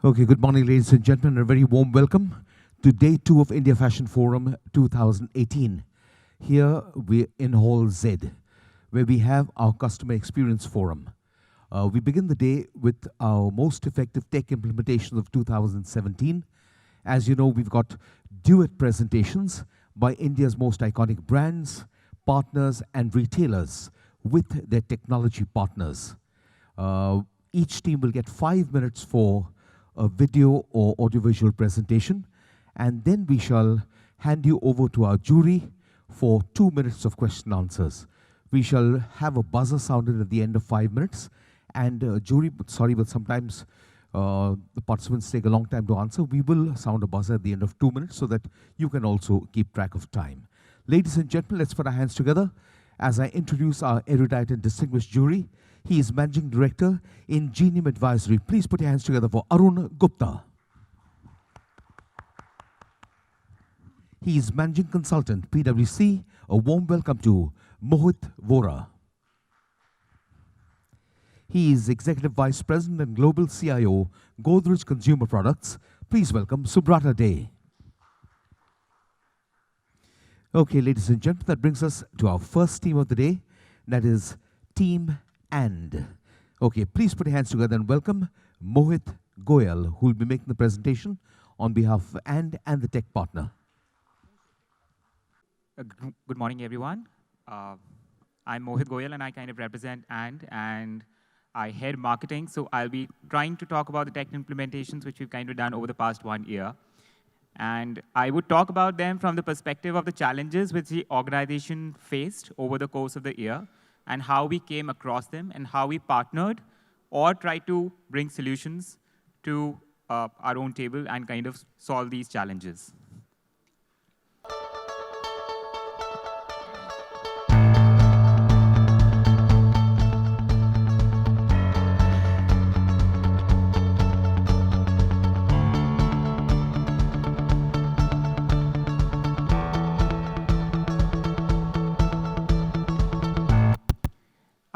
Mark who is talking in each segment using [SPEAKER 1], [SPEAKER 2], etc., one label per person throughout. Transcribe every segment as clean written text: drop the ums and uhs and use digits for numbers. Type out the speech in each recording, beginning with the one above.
[SPEAKER 1] Okay, good morning, ladies and gentlemen, and a very warm welcome to Day 2 of India Fashion Forum 2018. Here we're in Hall Z, where we have our Customer Experience Forum. We begin the day with our most effective tech implementations of 2017. As you know, we've got Duet presentations by India's most iconic brands, partners, and retailers with their technology partners. Each team will get 5 minutes for a video or audiovisual presentation, and then we shall hand you over to our jury for 2 minutes of question answers. We shall have a buzzer sounded at the end of 5 minutes, and jury, sorry, but sometimes the participants take a long time to answer. We will sound a buzzer at the end of 2 minutes so that you can also keep track of time. Ladies and gentlemen, let's put our hands together as I introduce our erudite and distinguished jury. He is Managing Director, Ingenium Advisory. Please put your hands together for Arun Gupta. He is Managing Consultant, PwC. A warm welcome to Mohit Vohra. He is Executive Vice President and Global CIO, Godrej Consumer Products. Please welcome Subrata Dey. Okay, ladies and gentlemen, that brings us to our first team of the day. That is Team And. Okay, please put your hands together and welcome Mohit Goyal, who will be making the presentation on behalf of And the tech partner.
[SPEAKER 2] Good morning, everyone. I'm Mohit Goyal, and I kind of represent and I head marketing. So I'll be trying to talk about the tech implementations which we've kind of done over the past 1 year. And I would talk about them from the perspective of the challenges which the organization faced over the course of the year, and how we came across them, and how we partnered or tried to bring solutions to our own table and kind of solve these challenges.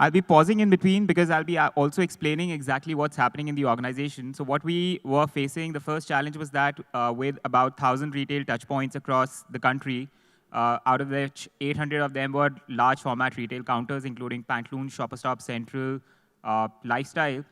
[SPEAKER 2] I'll be pausing in between because I'll be also explaining exactly what's happening in the organization. So what we were facing, the first challenge was that with about 1,000 retail touchpoints across the country, out of which 800 of them were large format retail counters, including Pantaloons, Shopper Stop Central, Lifestyle,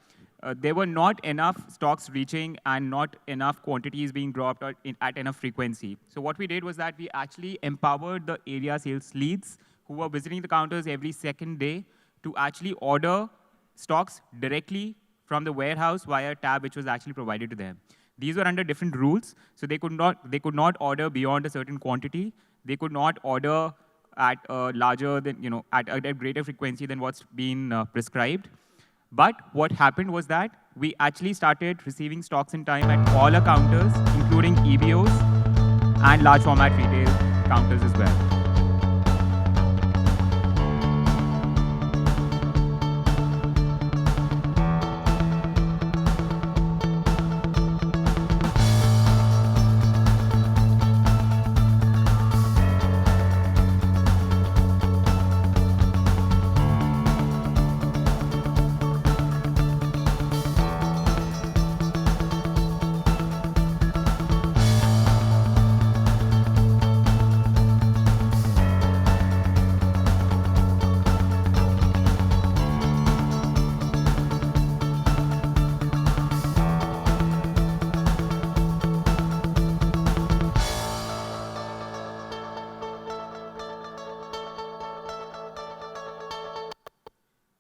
[SPEAKER 2] there were not enough stocks reaching and not enough quantities being dropped at enough frequency. So what we did was that we actually empowered the area sales leads who were visiting the counters every second day to actually order stocks directly from the warehouse via a tab which was actually provided to them. These were under different rules, so they could not order beyond a certain quantity. They could not order at a larger than, at a greater frequency than what's been prescribed. But what happened was that we actually started receiving stocks in time at all our counters, including EBOs and large format retail counters as well.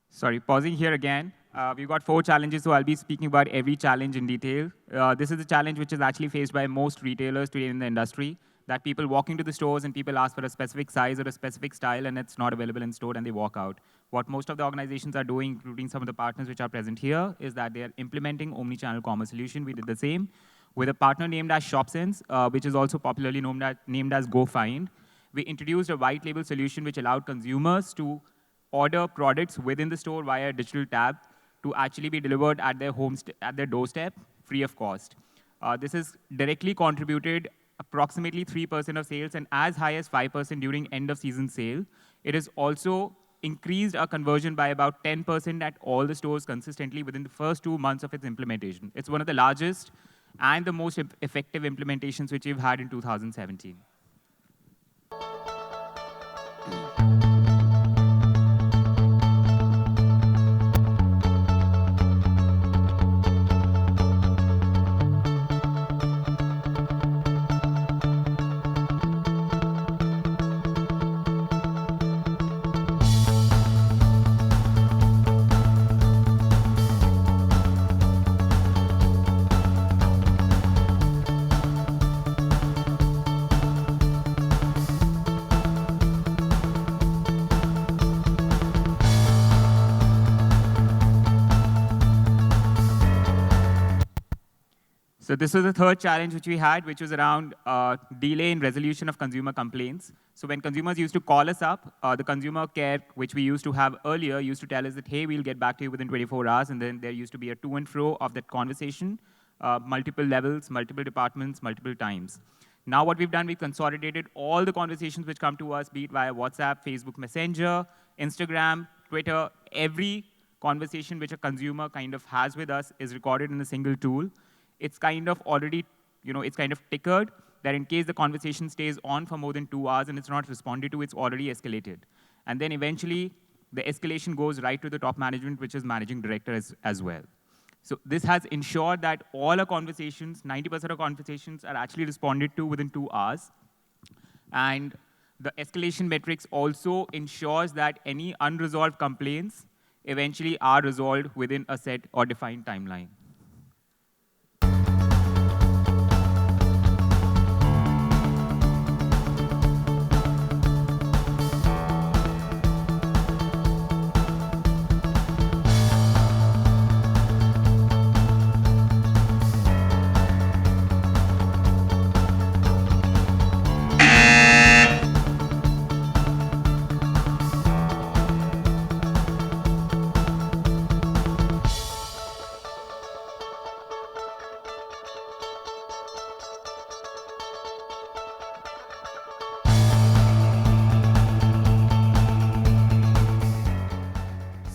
[SPEAKER 2] Sorry, pausing here again. We've got 4 challenges, so I'll be speaking about every challenge in detail. This is a challenge which is actually faced by most retailers today in the industry, that people walk into the stores and people ask for a specific size or a specific style, and it's not available in store, and they walk out. What most of the organizations are doing, including some of the partners which are present here, is that they are implementing Omnichannel commerce solution. We did the same with a partner named as ShopSense, which is also popularly named as GoFind. We introduced a white label solution which allowed consumers to order products within the store via a digital tab to actually be delivered at their doorstep, free of cost. This has directly contributed approximately 3% of sales and as high as 5% during end of season sale. It has also increased our conversion by about 10% at all the stores consistently within the first 2 months of its implementation. It's one of the largest and the most effective implementations which we've had in 2017. So this was the third challenge which we had, which was around delay in resolution of consumer complaints. So when consumers used to call us up, the consumer care, which we used to have earlier, used to tell us that, hey, we'll get back to you within 24 hours. And then there used to be a to and fro of that conversation, multiple levels, multiple departments, multiple times. Now what we've done, we've consolidated all the conversations which come to us, be it via WhatsApp, Facebook Messenger, Instagram, Twitter. Every conversation which a consumer kind of has with us is recorded in a single tool. It's kind of already, it's kind of tickered that in case the conversation stays on for more than 2 hours and it's not responded to, it's already escalated. And then eventually, the escalation goes right to the top management, which is managing director as well. So this has ensured that all our conversations, 90% of conversations are actually responded to within 2 hours. And the escalation metrics also ensures that any unresolved complaints eventually are resolved within a set or defined timeline.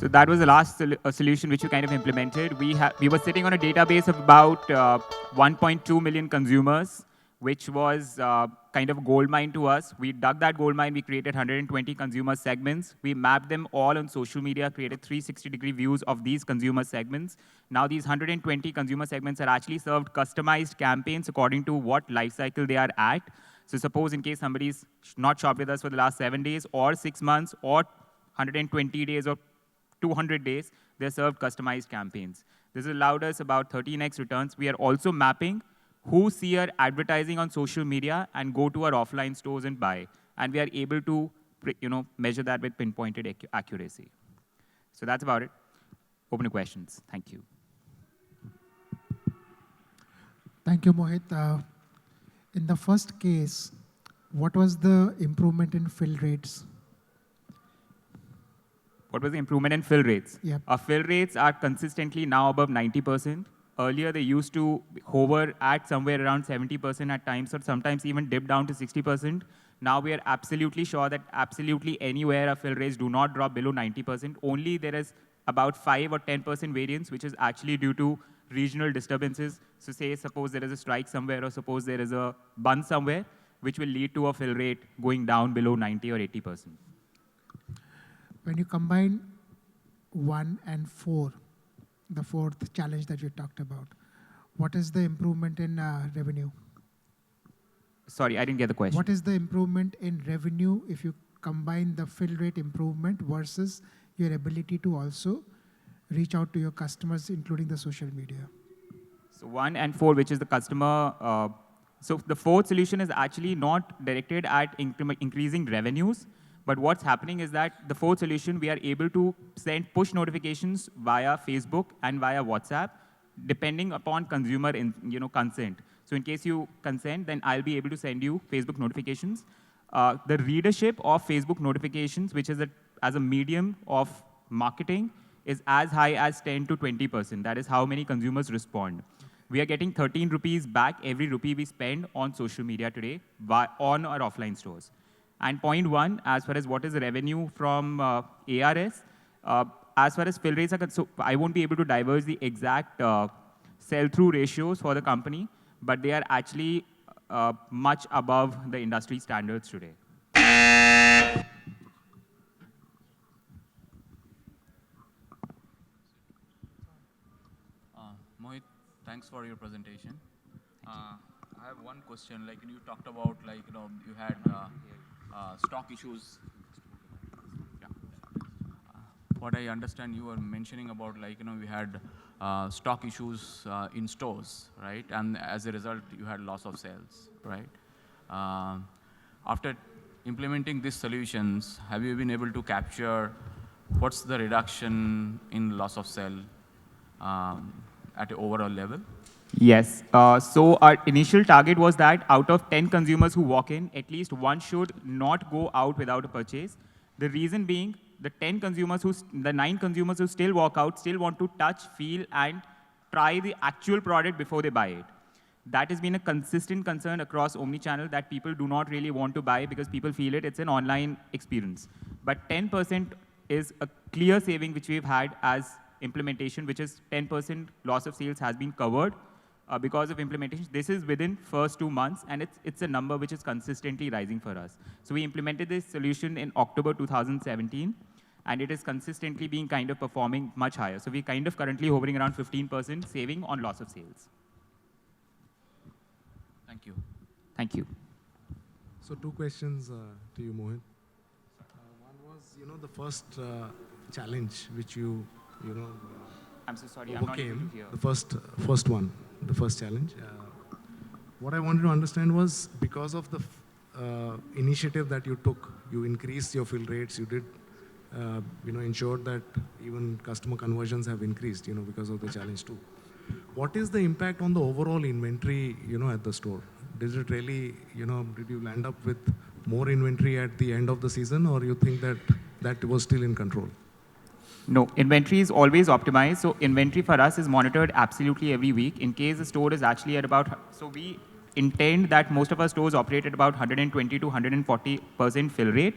[SPEAKER 2] So that was the last solution which we kind of implemented. We were sitting on a database of about 1.2 million consumers, which was kind of a gold mine to us. We dug that gold mine. We created 120 consumer segments. We mapped them all on social media, created 360-degree views of these consumer segments. Now these 120 consumer segments are actually served customized campaigns according to what life cycle they are at. So suppose in case somebody's not shopped with us for the last 7 days or 6 months or 120 days or 200 days, they're served customized campaigns. This has allowed us about 13x returns. We are also mapping who see our advertising on social media and go to our offline stores and buy. And we are able to measure that with pinpointed accuracy. So that's about it. Open to questions. Thank you.
[SPEAKER 3] Thank you, Mohit. In the first case, what was the improvement in fill rates?
[SPEAKER 2] What was the improvement in fill rates?
[SPEAKER 3] Yep.
[SPEAKER 2] Our fill rates are consistently now above 90%. Earlier, they used to hover at somewhere around 70% at times, or sometimes even dip down to 60%. Now we are absolutely sure that absolutely anywhere our fill rates do not drop below 90%. Only there is about 5 or 10% variance, which is actually due to regional disturbances. So suppose there is a strike somewhere, or suppose there is a bun somewhere, which will lead to a fill rate going down below 90 or 80%.
[SPEAKER 3] When you combine 1 and 4, the fourth challenge that you talked about, what is the improvement in revenue?
[SPEAKER 2] Sorry, I didn't get the question.
[SPEAKER 3] What is the improvement in revenue if you combine the fill rate improvement versus your ability to also reach out to your customers, including the social media?
[SPEAKER 2] So 1 and 4, which is the customer. So the fourth solution is actually not directed at increasing revenues. But what's happening is that the fourth solution, we are able to send push notifications via Facebook and via WhatsApp, depending upon consumer consent. So in case you consent, then I'll be able to send you Facebook notifications. The readership of Facebook notifications, which is as a medium of marketing, is as high as 10 to 20%. That is how many consumers respond. We are getting 13 rupees back every rupee we spend on social media today on our offline stores. And point one, as far as what is the revenue from ARS, as far as fill rates are concerned, so I won't be able to diverge the exact sell-through ratios for the company, but they are actually much above the industry standards today.
[SPEAKER 4] Mohit, thanks for your presentation. I have one question. Like you talked about, like you had stock issues. Yeah. What I understand, you were mentioning about we had stock issues in stores, right? And as a result, you had loss of sales, right? After implementing these solutions, have you been able to capture what's the reduction in loss of sale at an overall level?
[SPEAKER 2] Yes. So our initial target was that out of 10 consumers who walk in, at least one should not go out without a purchase. The reason being, the 9 consumers who still walk out still want to touch, feel, and try the actual product before they buy it. That has been a consistent concern across Omnichannel, that people do not really want to buy because people feel it's an online experience. But 10% is a clear saving which we've had as implementation, which is 10% loss of sales has been covered because of implementation. This is within first 2 months, and it's a number which is consistently rising for us. So we implemented this solution in October 2017, and it is consistently being kind of performing much higher. So we're kind of currently hovering around 15% saving on loss of sales.
[SPEAKER 4] Thank you.
[SPEAKER 2] Thank you.
[SPEAKER 5] So 2 questions to you, Mohit. One was, the first challenge which you
[SPEAKER 2] I'm so sorry, I'm not able to hear.
[SPEAKER 5] the first challenge. What I wanted to understand was, because of the initiative that you took, you increased your fill rates, you did, ensure that even customer conversions have increased, because of the challenge too. What is the impact on the overall inventory, at the store? Did it really, did you land up with more inventory at the end of the season, or you think that was still in control?
[SPEAKER 2] No, inventory is always optimized. So inventory for us is monitored absolutely every week. In case the store is actually at about, so we intend that most of our stores operate at about 120 to 140% fill rate.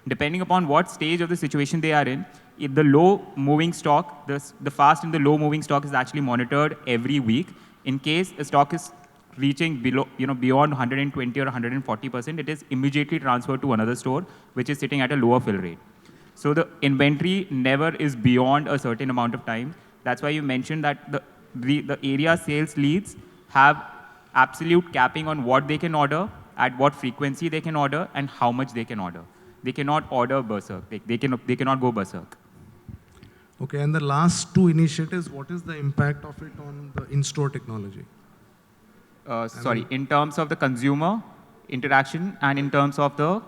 [SPEAKER 2] Depending upon what stage of the situation they are in, if the low moving stock, the fast and the low moving stock is actually monitored every week. In case a stock is reaching below, beyond 120 or 140%, it is immediately transferred to another store, which is sitting at a lower fill rate. So the inventory never is beyond a certain amount of time. That's why you mentioned that the area sales leads have absolute capping on what they can order, at what frequency they can order, and how much they can order. They cannot order berserk. They cannot go berserk.
[SPEAKER 5] Okay, and the last 2 initiatives, what is the impact of it on the in-store technology?
[SPEAKER 2] Sorry, in terms of the consumer interaction and in terms of the...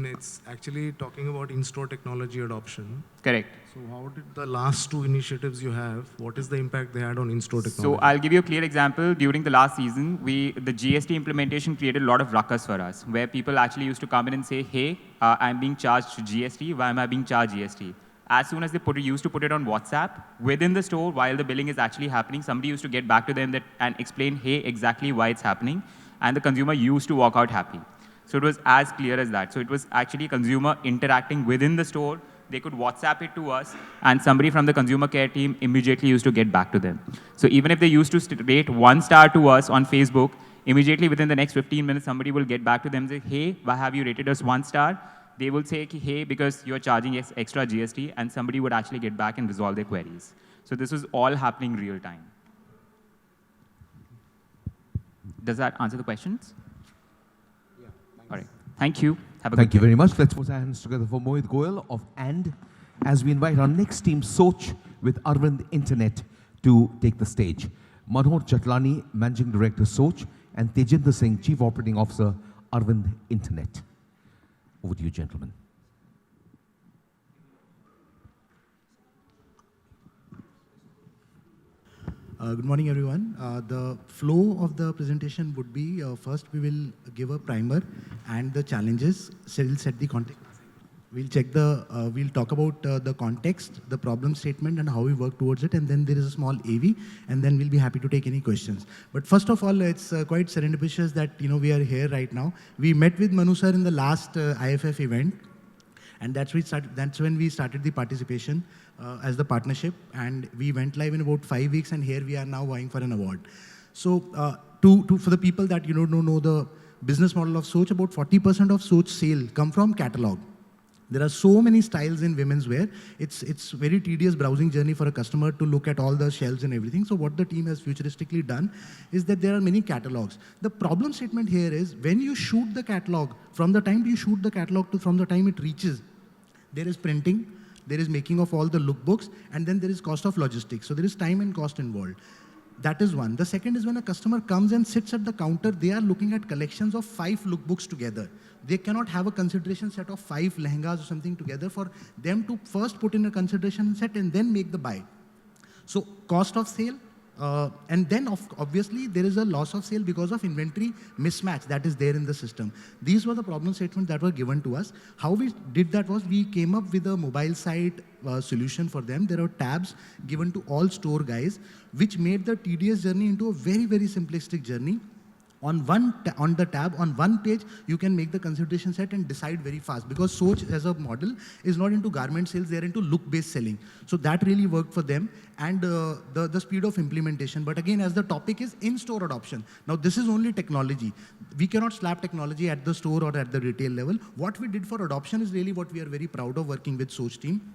[SPEAKER 5] it's actually talking about in-store technology adoption.
[SPEAKER 2] Correct.
[SPEAKER 5] So how did the last 2 initiatives you have, what is the impact they had on in-store technology?
[SPEAKER 2] So I'll give you a clear example. During the last season, the GST implementation created a lot of ruckus for us, where people actually used to come in and say, hey, I'm being charged GST. Why am I being charged GST? As soon as they used to put it on WhatsApp, within the store, while the billing is actually happening, somebody used to get back to them and explain, hey, exactly why it's happening. And the consumer used to walk out happy. So it was as clear as that. So it was actually consumer interacting within the store. They could WhatsApp it to us, and somebody from the consumer care team immediately used to get back to them. So even if they used to rate 1 star to us on Facebook, immediately within the next 15 minutes, somebody will get back to them and say, hey, why have you rated us 1 star? They will say, hey, because you're charging extra GST, and somebody would actually get back and resolve their queries. So this was all happening real time. Does that answer the questions? All right. Thank you. Have a
[SPEAKER 1] Thank
[SPEAKER 2] good
[SPEAKER 1] you
[SPEAKER 2] day.
[SPEAKER 1] very much. Let's put our hands together for Mohit Goyal of AND, as we invite our next team, SOCH, with Arvind Internet, to take the stage. Manohar Chatlani, Managing Director, SOCH, and Tejinder Singh, Chief Operating Officer, Arvind Internet. Over to you, gentlemen.
[SPEAKER 6] Good morning, everyone. The flow of the presentation would be, first we will give a primer and the challenges, so we'll set the context. We'll check we'll talk about the context, the problem statement, and how we work towards it. And then there is a small AV, and then we'll be happy to take any questions. But first of all, it's quite serendipitous that we are here right now. We met with Manu sir in the last IFF event, and that's when we started the participation as the partnership, and we went live in about 5 weeks, and here we are now vying for an award. So for the people that don't know the business model of SOCH, about 40% of SOCH sale come from catalog. There are so many styles in women's wear. It's very tedious browsing journey for a customer to look at all the shelves and everything. So what the team has futuristically done is that there are many catalogs. The problem statement here is when you shoot the catalog, from the time you shoot the catalog to from the time it reaches, there is printing, there is making of all the lookbooks, and then there is cost of logistics. So there is time and cost involved. That is one. The second is when a customer comes and sits at the counter, they are looking at collections of 5 lookbooks together. They cannot have a consideration set of 5 lehengas or something together for them to first put in a consideration set and then make the buy. So cost of sale, and then obviously there is a loss of sale because of inventory mismatch that is there in the system. These were the problem statements that were given to us. How we did that was we came up with a mobile site solution for them. There are tabs given to all store guys, which made the tedious journey into a very, very simplistic journey. On the tab, on one page, you can make the consideration set and decide very fast, because SOCH as a model is not into garment sales, they're into look-based selling. So that really worked for them, and the speed of implementation. But again, as the topic is in-store adoption. Now this is only technology. We cannot slap technology at the store or at the retail level. What we did for adoption is really what we are very proud of working with SOCH team.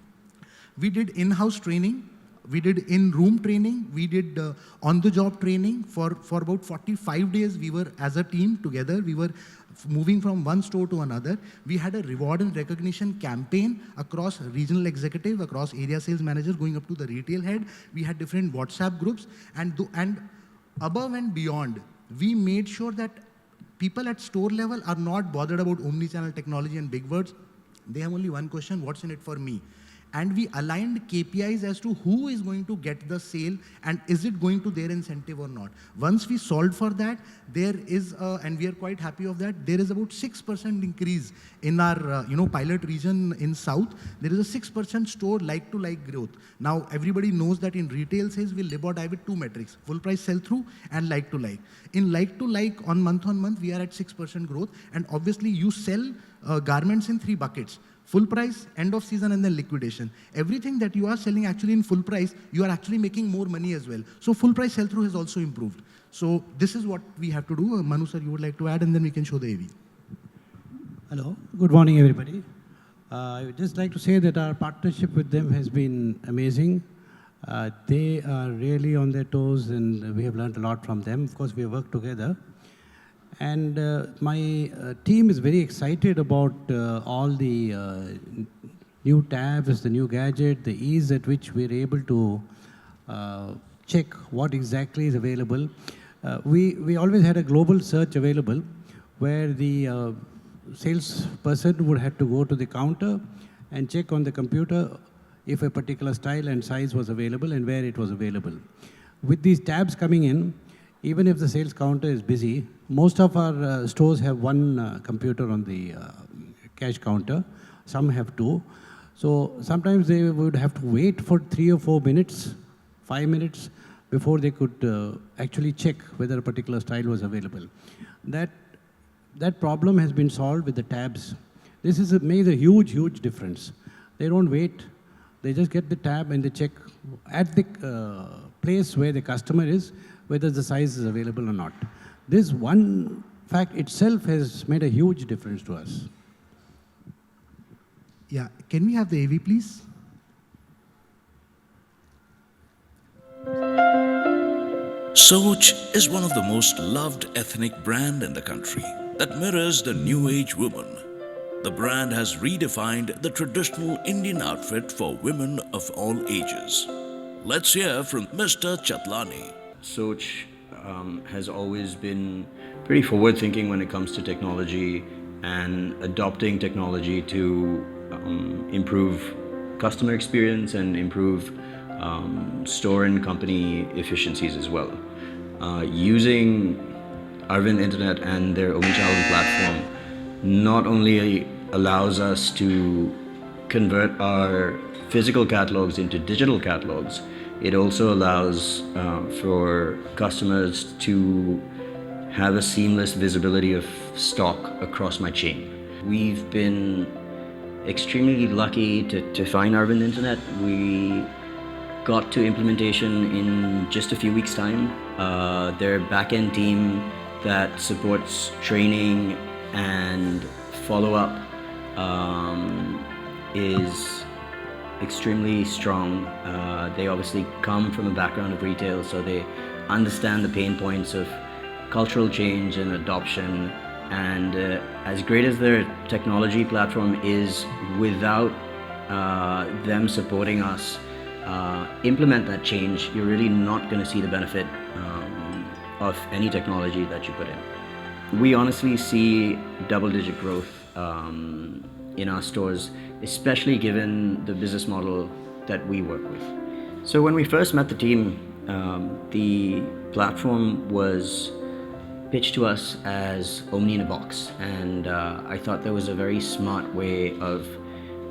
[SPEAKER 6] We did in-house training. We did in-room training. We did on-the-job training for about 45 days. We were, as a team together, we were moving from one store to another. We had a reward and recognition campaign across regional executive, across area sales managers, going up to the retail head. We had different WhatsApp groups. And above and beyond, we made sure that people at store level are not bothered about omnichannel technology and big words. They have only one question: what's in it for me? And we aligned KPIs as to who is going to get the sale and is it going to their incentive or not. Once we solved for that, there is, and we are quite happy of that, there is about 6% increase in our pilot region in South. There is a 6% store like-to-like growth. Now, everybody knows that in retail sales, we live or die with 2 metrics: full price sell-through and like-to-like. In like-to-like, on month, we are at 6% growth. And obviously, you sell garments in 3 buckets: full price, end of season, and then liquidation. Everything that you are selling actually in full price, you are actually making more money as well. So full price sell-through has also improved. So this is what we have to do. Manu sir, you would like to add, and then we can show the AV.
[SPEAKER 7] Hello, good morning everybody. I would just like to say that our partnership with them has been amazing. They are really on their toes, and we have learned a lot from them. Of course, we have worked together. And my team is very excited about all the new tabs, the new gadget, the ease at which we're able to check what exactly is available. We always had a global search available where the salesperson would have to go to the counter and check on the computer if a particular style and size was available and where it was available. With these tabs coming in, even if the sales counter is busy, most of our stores have one computer on the cash counter. Some have 2. So sometimes they would have to wait for 3 or 4 minutes, 5 minutes, before they could actually check whether a particular style was available. That problem has been solved with the tabs. This has made a huge, huge difference. They don't wait. They just get the tab and they check at the place where the customer is, whether the size is available or not. This one fact itself has made a huge difference to us.
[SPEAKER 6] Yeah, can we have the AV, please?
[SPEAKER 8] SOCH is one of the most loved ethnic brand in the country that mirrors the new age woman. The brand has redefined the traditional Indian outfit for women of all ages. Let's hear from Mr. Chatlani.
[SPEAKER 9] SOCH has always been pretty forward-thinking when it comes to technology and adopting technology to improve customer experience and improve store and company efficiencies as well. Using Arvind Internet and their Omnichannel platform not only allows us to convert our physical catalogs into digital catalogs, it also allows for customers to have a seamless visibility of stock across my chain. We've been extremely lucky to find Arvind Internet. We got to implementation in just a few weeks' time. Their back-end team that supports training and follow-up is extremely strong. They obviously come from a background of retail, so they understand the pain points of cultural change and adoption. And as great as their technology platform is, without them supporting us implement that change, you're really not going to see the benefit of any technology that you put in. We honestly see double-digit growth in our stores, especially given the business model that we work with. So when we first met the team, the platform was pitched to us as Omni in a box, and I thought that was a very smart way of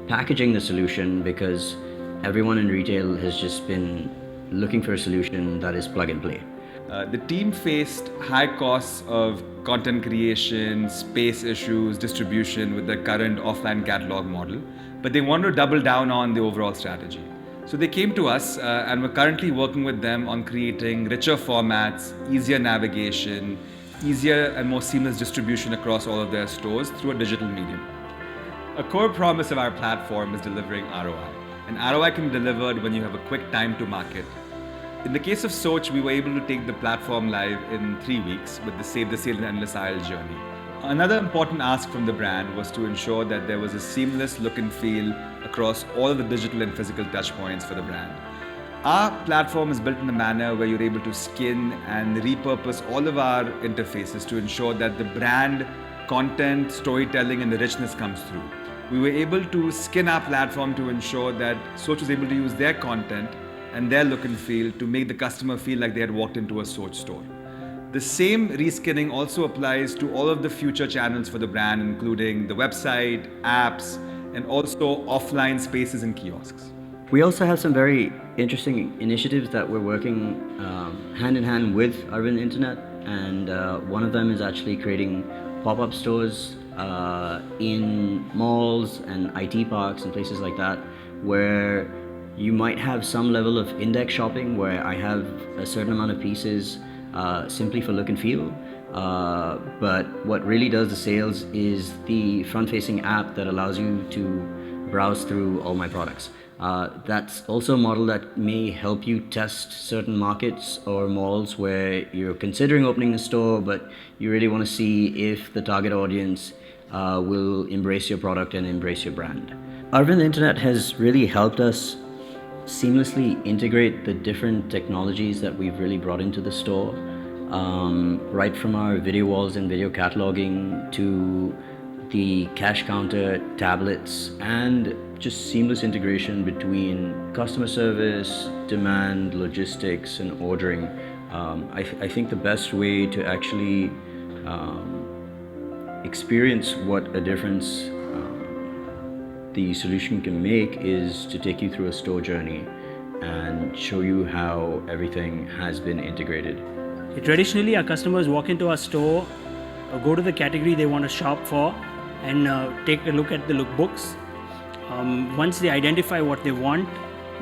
[SPEAKER 9] packaging the solution, because everyone in retail has just been looking for a solution that is plug and play.
[SPEAKER 10] The team faced high costs of content creation, space issues, distribution with the current offline catalog model, but they wanted to double down on the overall strategy. So they came to us and we're currently working with them on creating richer formats, easier navigation, easier and more seamless distribution across all of their stores through a digital medium. A core promise of our platform is delivering ROI. And ROI can be delivered when you have a quick time to market. In the case of SOCH, we were able to take the platform live in 3 weeks with the Save the Sale and Endless Aisle journey. Another important ask from the brand was to ensure that there was a seamless look and feel across all of the digital and physical touchpoints for the brand. Our platform is built in a manner where you're able to skin and repurpose all of our interfaces to ensure that the brand, content, storytelling, and the richness comes through. We were able to skin our platform to ensure that SOCH was able to use their content and their look and feel to make the customer feel like they had walked into a SOCH store. The same reskinning also applies to all of the future channels for the brand, including the website, apps, and also offline spaces and kiosks.
[SPEAKER 9] We also have some very interesting initiatives that we're working hand in hand with Arvind Internet, and one of them is actually creating pop-up stores in malls and IT parks and places like that, where you might have some level of index shopping where I have a certain amount of pieces simply for look and feel. But what really does the sales is the front-facing app that allows you to browse through all my products. That's also a model that may help you test certain markets or malls where you're considering opening a store, but you really want to see if the target audience will embrace your product and embrace your brand. Arvind Internet has really helped us seamlessly integrate the different technologies that we've really brought into the store, right from our video walls and video cataloging to the cash counter, tablets, and just seamless integration between customer service, demand, logistics, and ordering. I think the best way to actually experience what a difference the solution can make is to take you through a store journey and show you how everything has been integrated.
[SPEAKER 11] Traditionally, our customers walk into our store, go to the category they want to shop for, and take a look at the lookbooks. Once they identify what they want,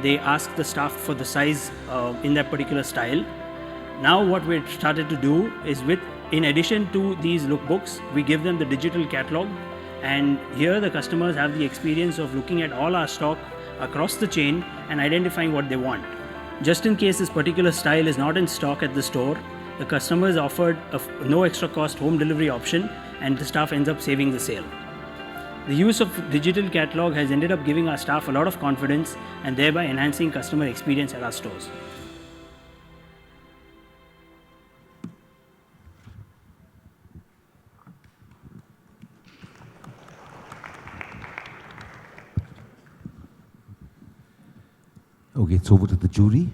[SPEAKER 11] they ask the staff for the size in that particular style. Now what we've started to do is, in addition to these lookbooks, we give them the digital catalog, and here the customers have the experience of looking at all our stock across the chain and identifying what they want. Just in case this particular style is not in stock at the store, the customer is offered a no extra cost home delivery option, and the staff ends up saving the sale. The use of digital catalog has ended up giving our staff a lot of confidence and thereby enhancing customer experience at our stores.
[SPEAKER 1] Okay, it's over to the jury.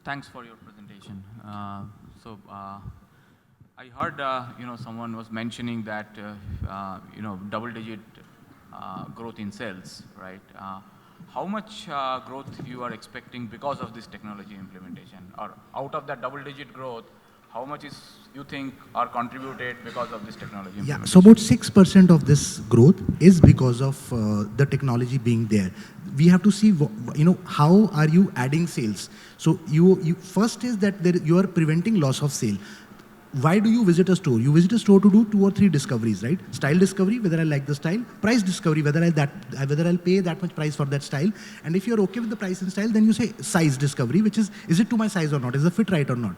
[SPEAKER 4] Thanks for your presentation. I heard, someone was mentioning that, double-digit growth in sales, right? How much growth you are expecting because of this technology implementation? Or out of that double-digit growth, how much is you think are contributed because of this technology implementation?
[SPEAKER 6] Yeah, so about 6% of this growth is because of the technology being there. We have to see, how are you adding sales? So you first is that you are preventing loss of sale. Why do you visit a store? You visit a store to do 2 or 3 discoveries, right? Style discovery, whether I like the style. Price discovery, whether I'll pay that much price for that style. And if you're okay with the price and style, then you say size discovery, which is it to my size or not? Is the fit right or not?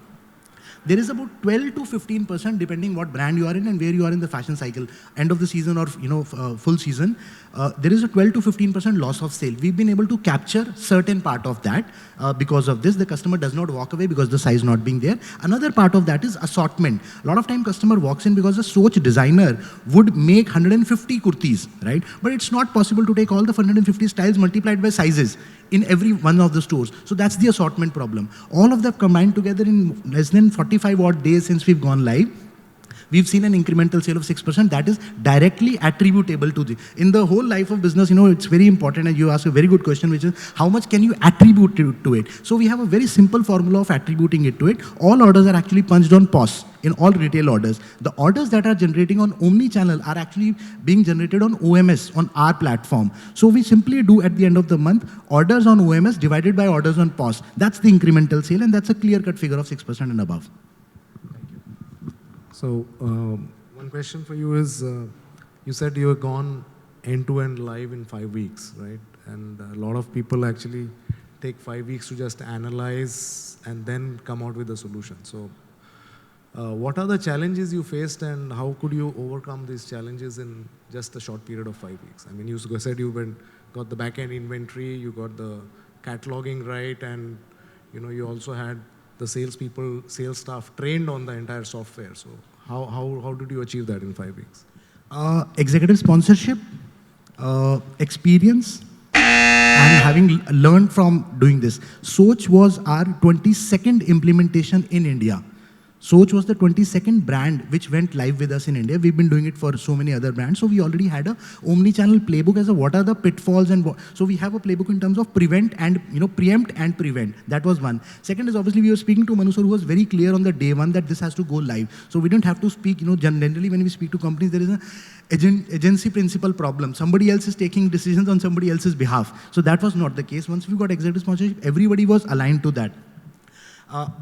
[SPEAKER 6] There is about 12 to 15%, depending what brand you are in and where you are in the fashion cycle, end of the season or full season. There is a 12 to 15% loss of sale. We've been able to capture certain part of that because of this. The customer does not walk away because the size not being there. Another part of that is assortment. A lot of time customer walks in because a SOCH designer would make 150 kurtis, right? But it's not possible to take all the 150 styles multiplied by sizes in every one of the stores. So that's the assortment problem. All of that combined together in less than 45 odd days since we've gone live, we've seen an incremental sale of 6% that is directly attributable to in the whole life of business, it's very important, and you ask a very good question, which is how much can you attribute to it? So we have a very simple formula of attributing it to it. All orders are actually punched on POS in all retail orders. The orders that are generating on Omnichannel are actually being generated on OMS on our platform. So we simply do at the end of the month, orders on OMS divided by orders on POS. That's the incremental sale, and that's a clear-cut figure of 6% and above.
[SPEAKER 5] So one question for you is, you said you have gone end-to-end live in 5 weeks, right? And a lot of people actually take 5 weeks to just analyze and then come out with a solution. So what are the challenges you faced, and how could you overcome these challenges in just a short period of 5 weeks? I mean, you said you got the back-end inventory, you got the cataloging right, and you also had the salespeople, sales staff trained on the entire software. So how did you achieve that in 5 weeks?
[SPEAKER 6] Executive sponsorship, experience, and having learned from doing this. SOCH was our 22nd implementation in India. SOCH was the 22nd brand which went live with us in India. We've been doing it for so many other brands. So we already had a omni-channel playbook as a what are the pitfalls and what. So we have a playbook in terms of prevent and preempt and prevent. That was one. Second is obviously we were speaking to Manu sir, who was very clear on the day one that this has to go live. So we don't have to speak, generally when we speak to companies, there is an agency principle problem. Somebody else is taking decisions on somebody else's behalf. So that was not the case. Once we got executive sponsorship, everybody was aligned to that.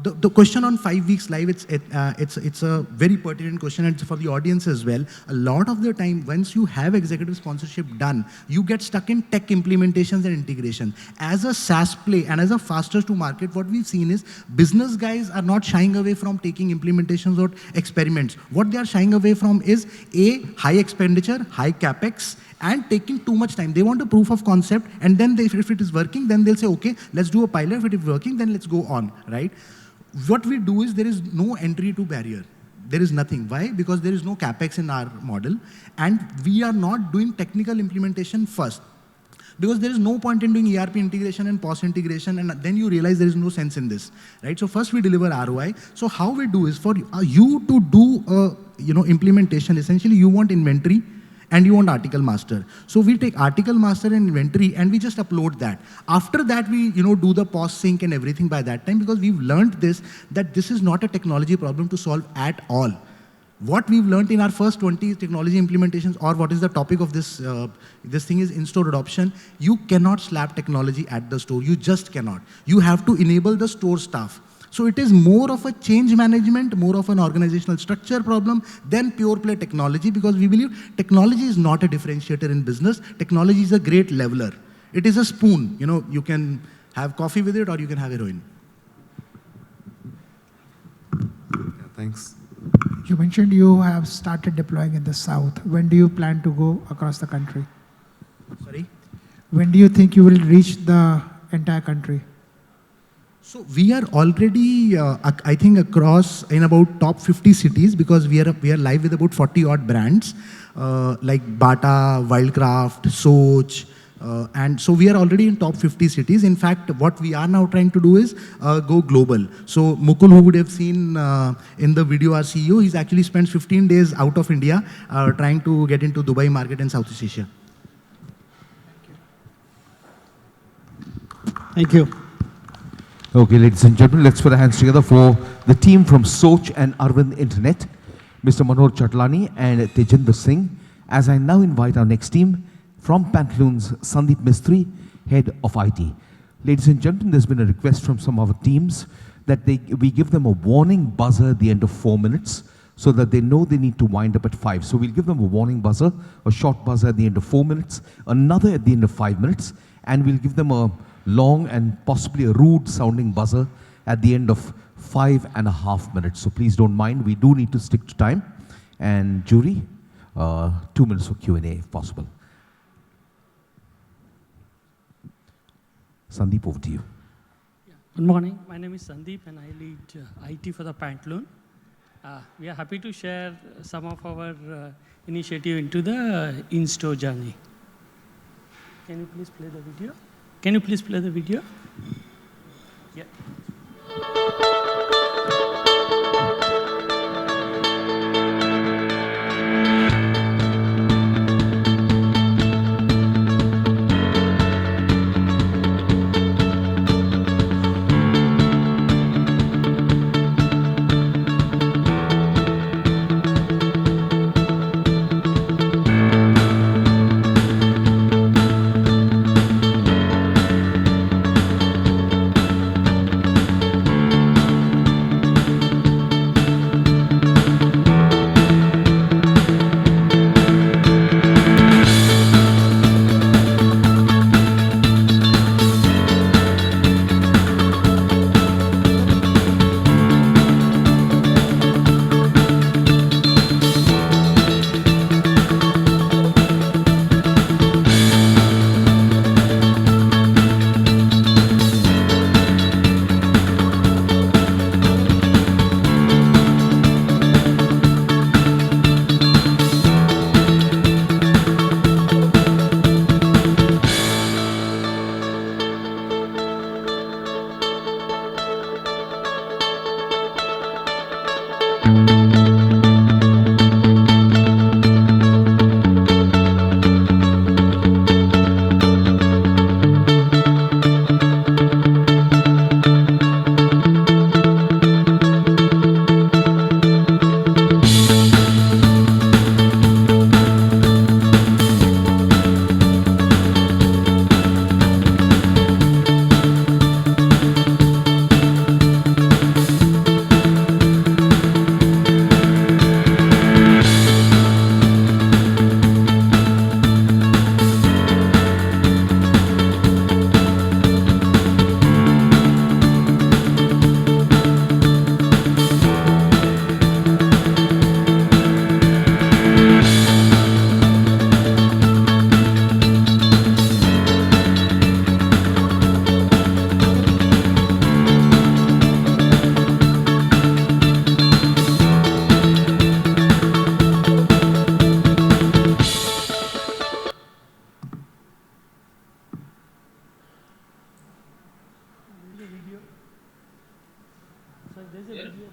[SPEAKER 6] The question on 5 weeks live, it's a very pertinent question, and it's for the audience as well. A lot of the time, once you have executive sponsorship done, you get stuck in tech implementations and integration. As a SaaS play and as a fastest to market, what we've seen is business guys are not shying away from taking implementations or experiments. What they are shying away from is high expenditure, high capex, and taking too much time. They want a proof of concept, and then if it is working, then they'll say, okay, let's do a pilot. If it is working, then let's go on, right? What we do is there is no entry to barrier. There is nothing. Why? Because there is no capex in our model, and we are not doing technical implementation first. Because there is no point in doing ERP integration and POS integration, and then you realize there is no sense in this, right? So first we deliver ROI. So how we do is for you to do implementation, essentially you want inventory, and you want article master. So we take article master and inventory and we just upload that. After that, we do the POS sync and everything by that time, because we've learned that this is not a technology problem to solve at all. What we've learned in our first 20 technology implementations, or what is the topic of this thing is in-store adoption. You cannot slap technology at the store. You just cannot. You have to enable the store staff. So it is more of a change management, more of an organizational structure problem than pure play technology, because we believe technology is not a differentiator in business. Technology is a great leveler. It is a spoon. You can have coffee with it or you can have heroin.
[SPEAKER 5] Yeah, thanks.
[SPEAKER 3] You mentioned you have started deploying in the south. When do you plan to go across the country?
[SPEAKER 6] Sorry?
[SPEAKER 3] When do you think you will reach the entire country?
[SPEAKER 6] So we are already, I think, across in about top 50 cities, because we are live with about 40 odd brands like Bata, Wildcraft, SOCH, And so we are already in top 50 cities. In fact, what we are now trying to do is go global. So Mukul, who would have seen in the video our CEO, he's actually spent 15 days out of India trying to get into Dubai market and Southeast Asia.
[SPEAKER 7] Thank you.
[SPEAKER 1] Okay, ladies and gentlemen, let's put our hands together for the team from SOCH and Arvind Internet, Mr. Manoj Chatlani and Tejinder Singh. As I now invite our next team from Pantaloons, Sandeep Mistry, Head of IT. Ladies and gentlemen, there's been a request from some of our teams that we give them a warning buzzer at the end of 4 minutes so that they know they need to wind up at 5. So we'll give them a warning buzzer, a short buzzer at the end of 4 minutes, another at the end of 5 minutes, and we'll give them a long and possibly a rude sounding buzzer at the end of 5.5 minutes. So please don't mind, we do need to stick to time. And jury, 2 minutes for Q&A if possible. Sandeep, over to you.
[SPEAKER 12] Good morning, my name is Sandeep and I lead IT for the Pantaloon. We are happy to share some of our initiative into the in-store journey. Can you please play the video? Can you please play the video? Yeah.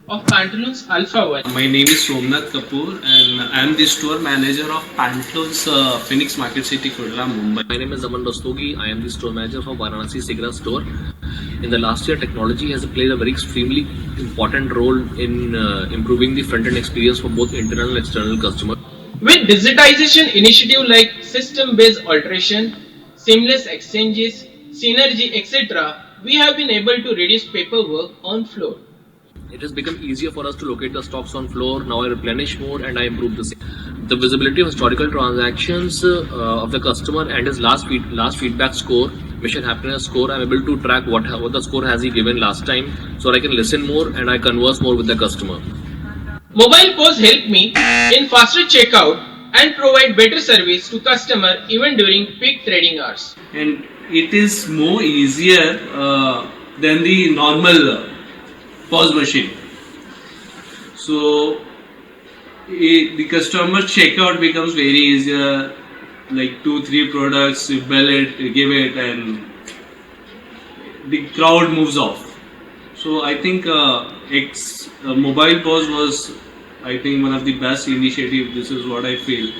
[SPEAKER 13] of Pantaloons Alpha 1.
[SPEAKER 14] My name is Somnath Kapoor and I am the store manager of Pantaloons Phoenix Market City, Kurla, Mumbai.
[SPEAKER 15] My name is Aman Rastogi. I am the store manager for Varanasi Sigra store. In the last year, technology has played a very extremely important role in improving the front-end experience for both internal and external customers.
[SPEAKER 13] With digitization initiative like system-based alteration, seamless exchanges, synergy, etc., we have been able to reduce paperwork on floor.
[SPEAKER 15] It has become easier for us to locate the stocks on floor. Now I replenish more and I improve the same. The visibility of historical transactions of the customer and his last feedback score, mission happiness score, I'm able to track what the score has he given last time, so I can listen more and I converse more with the customer.
[SPEAKER 13] Mobile POS help me in faster checkout and provide better service to customer even during peak trading hours.
[SPEAKER 14] And it is more easier than the normal POS machine. So the customer checkout becomes very easier. like 2-3 products, you bell it, you give it, and the crowd moves off. So I think mobile pause was, I think, one of the best initiatives. This is what I feel.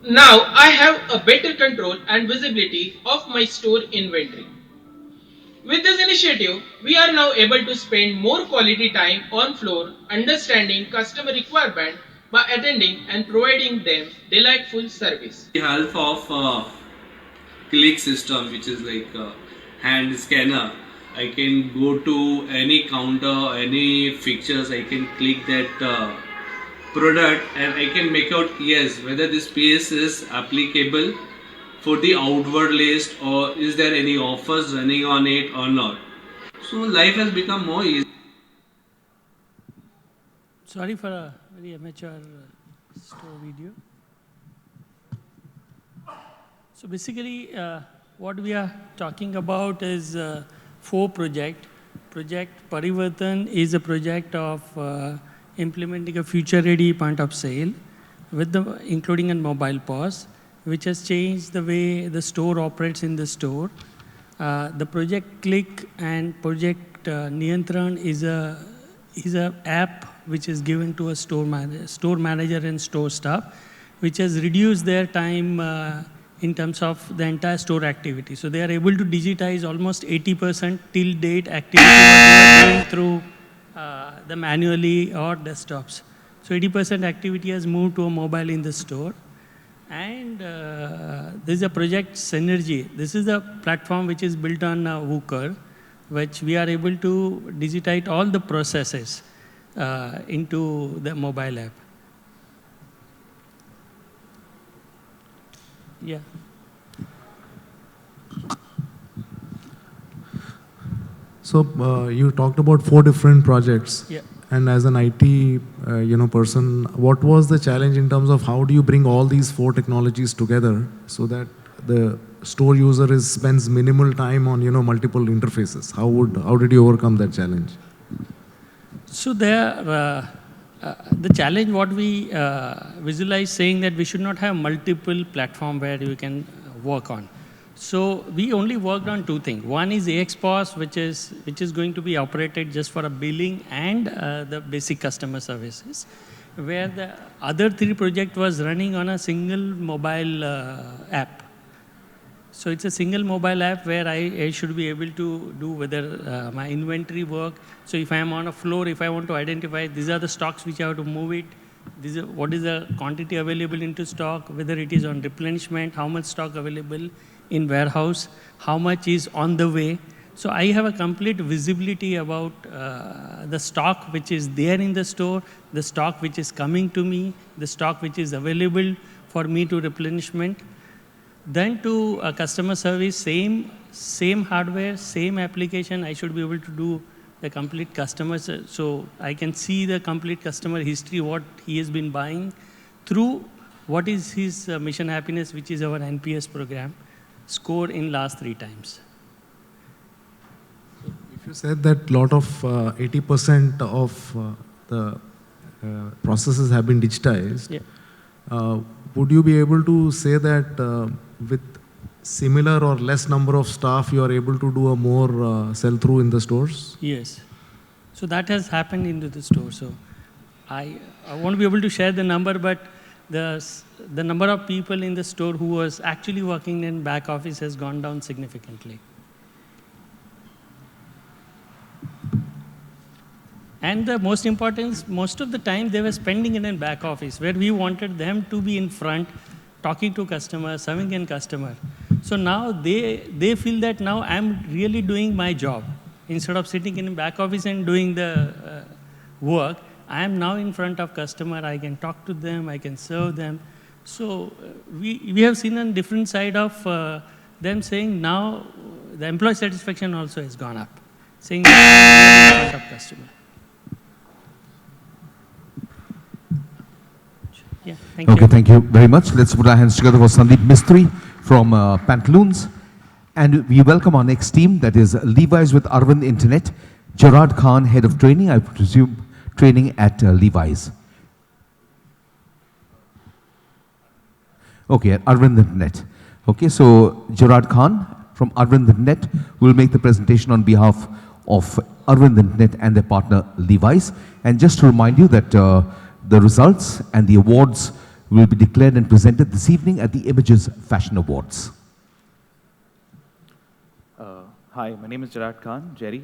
[SPEAKER 13] Now I have a better control and visibility of my store inventory. With this initiative, we are now able to spend more quality time on floor understanding customer requirement by attending and providing them delightful service.
[SPEAKER 14] The help of click system, which is like a hand scanner, I can go to any counter, any fixtures, I can click that product and I can make out, yes, whether this space is applicable for the outward list or is there any offers running on it or not. So life has become more easy.
[SPEAKER 12] Sorry for a very amateur store video. So basically, what we are talking about is 4 projects. Project Parivartan is a project of implementing a future-ready point of sale, with including a mobile POS, which has changed the way the store operates in the store. The Project Click and Project Niyantran is a app which is given to a store manager and store staff, which has reduced their time in terms of the entire store activity. So they are able to digitize almost 80% till date activity that they are doing through the manually or desktops. So 80% activity has moved to a mobile in the store. And this is a project Synergy. This is a platform which is built on WooCommerce, which we are able to digitize all the processes into the mobile app. Yeah.
[SPEAKER 5] So you talked about 4 different projects.
[SPEAKER 12] Yeah.
[SPEAKER 5] And as an IT person, what was the challenge in terms of how do you bring all these 4 technologies together so that the store user spends minimal time on multiple interfaces? How did you overcome that challenge?
[SPEAKER 12] So there, the challenge what we visualize saying that we should not have multiple platform where you can work on. So we only worked on 2 things. One is AXPOS, which is going to be operated just for a billing and the basic customer services, where the other 3 project was running on a single mobile app. So it's a single mobile app where I should be able to do whether my inventory work. So if I am on a floor, if I want to identify these are the stocks which I have to move it, what is the quantity available into stock, whether it is on replenishment, how much stock available in warehouse, how much is on the way. So I have a complete visibility about the stock which is there in the store, the stock which is coming to me, the stock which is available for me to replenishment. Then to customer service, same hardware, same application, I should be able to do the complete customer. So I can see the complete customer history, what he has been buying through what is his mission happiness, which is our NPS program, score in last 3 times.
[SPEAKER 5] If you said that lot of 80% of the processes have been digitized,
[SPEAKER 12] yeah.
[SPEAKER 5] Would you be able to say that with similar or less number of staff, you are able to do a more sell-through in the stores?
[SPEAKER 12] Yes. So that has happened into the store. So I won't be able to share the number, but the number of people in the store who was actually working in back office has gone down significantly. And the most important, most of the time they were spending it in back office, where we wanted them to be in front, talking to customers, serving in customer. So now they feel that now I'm really doing my job. Instead of sitting in back office and doing the work, I am now in front of customer, I can talk to them, I can serve them. So we have seen a different side of them saying now the employee satisfaction also has gone up, saying that I'm in front of customer. Yeah, thank you.
[SPEAKER 1] Okay, thank you very much. Let's put our hands together for Sandeep Mistry from Pantaloons. And we welcome our next team, that is Levis with Arvind Internet, Gerard Khan, Head of Training, I presume training at Levis. Okay, at Arvind Internet. Okay, so Gerard Khan from Arvind Internet will make the presentation on behalf of Arvind Internet and their partner Levis. And just to remind you that the results and the awards will be declared and presented this evening at the Images Fashion Awards.
[SPEAKER 16] Hi, my name is Gerard Khan, Jerry.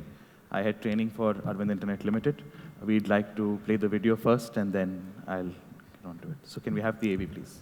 [SPEAKER 16] I head training for Arvind Internet Limited. We'd like to play the video first and then I'll get on to it. So can we have the AV, please?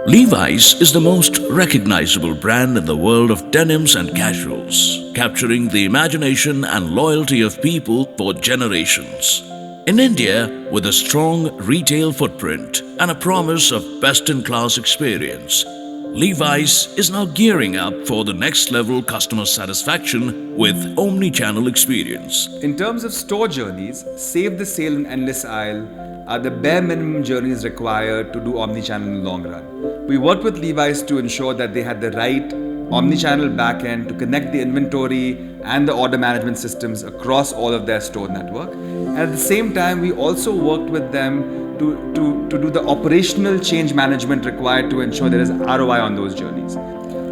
[SPEAKER 8] Levi's is the most recognizable brand in the world of denims and casuals, capturing the imagination and loyalty of people for generations. In India, with a strong retail footprint and a promise of best-in-class experience, Levi's is now gearing up for the next level customer satisfaction with omnichannel experience.
[SPEAKER 10] In terms of store journeys, Save the Sale and Endless Aisle are the bare minimum journeys required to do omnichannel in the long run. We worked with Levi's to ensure that they had the right omnichannel backend to connect the inventory and the order management systems across all of their store network. And at the same time, we also worked with them to do the operational change management required to ensure there is ROI on those journeys.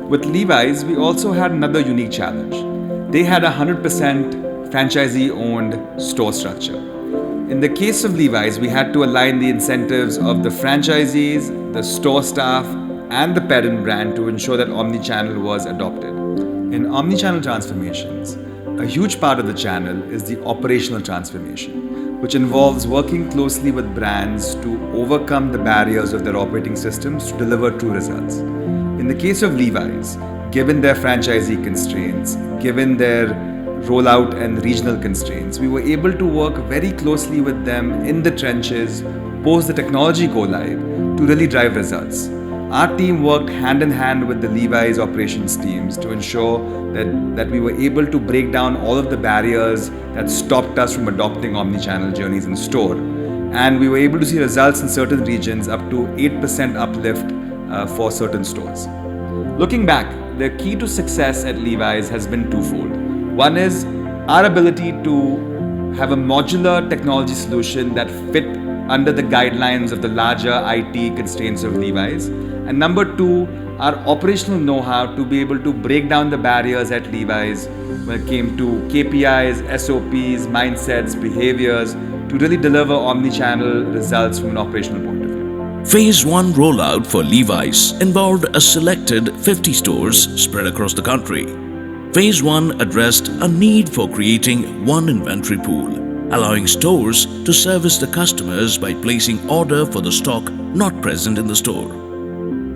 [SPEAKER 10] With Levi's, we also had another unique challenge. They had a 100% franchisee-owned store structure. In the case of Levi's, we had to align the incentives of the franchisees, the store staff, and the parent brand to ensure that omnichannel was adopted. In omnichannel transformations, a huge part of the channel is the operational transformation, which involves working closely with brands to overcome the barriers of their operating systems to deliver true results. In the case of Levi's, given their franchisee constraints, given their rollout and regional constraints, we were able to work very closely with them in the trenches, post the technology go live, to really drive results. Our team worked hand in hand with the Levi's operations teams to ensure that we were able to break down all of the barriers that stopped us from adopting omnichannel journeys in store. And we were able to see results in certain regions up to 8% uplift for certain stores. Looking back, the key to success at Levi's has been twofold. One is our ability to have a modular technology solution that fit under the guidelines of the larger IT constraints of Levi's. And number two, our operational know-how to be able to break down the barriers at Levi's when it came to KPIs, SOPs, mindsets, behaviors, to really deliver omnichannel results from an operational point of view.
[SPEAKER 8] Phase 1 rollout for Levi's involved a selected 50 stores spread across the country. Phase 1 addressed a need for creating one inventory pool, allowing stores to service the customers by placing order for the stock not present in the store.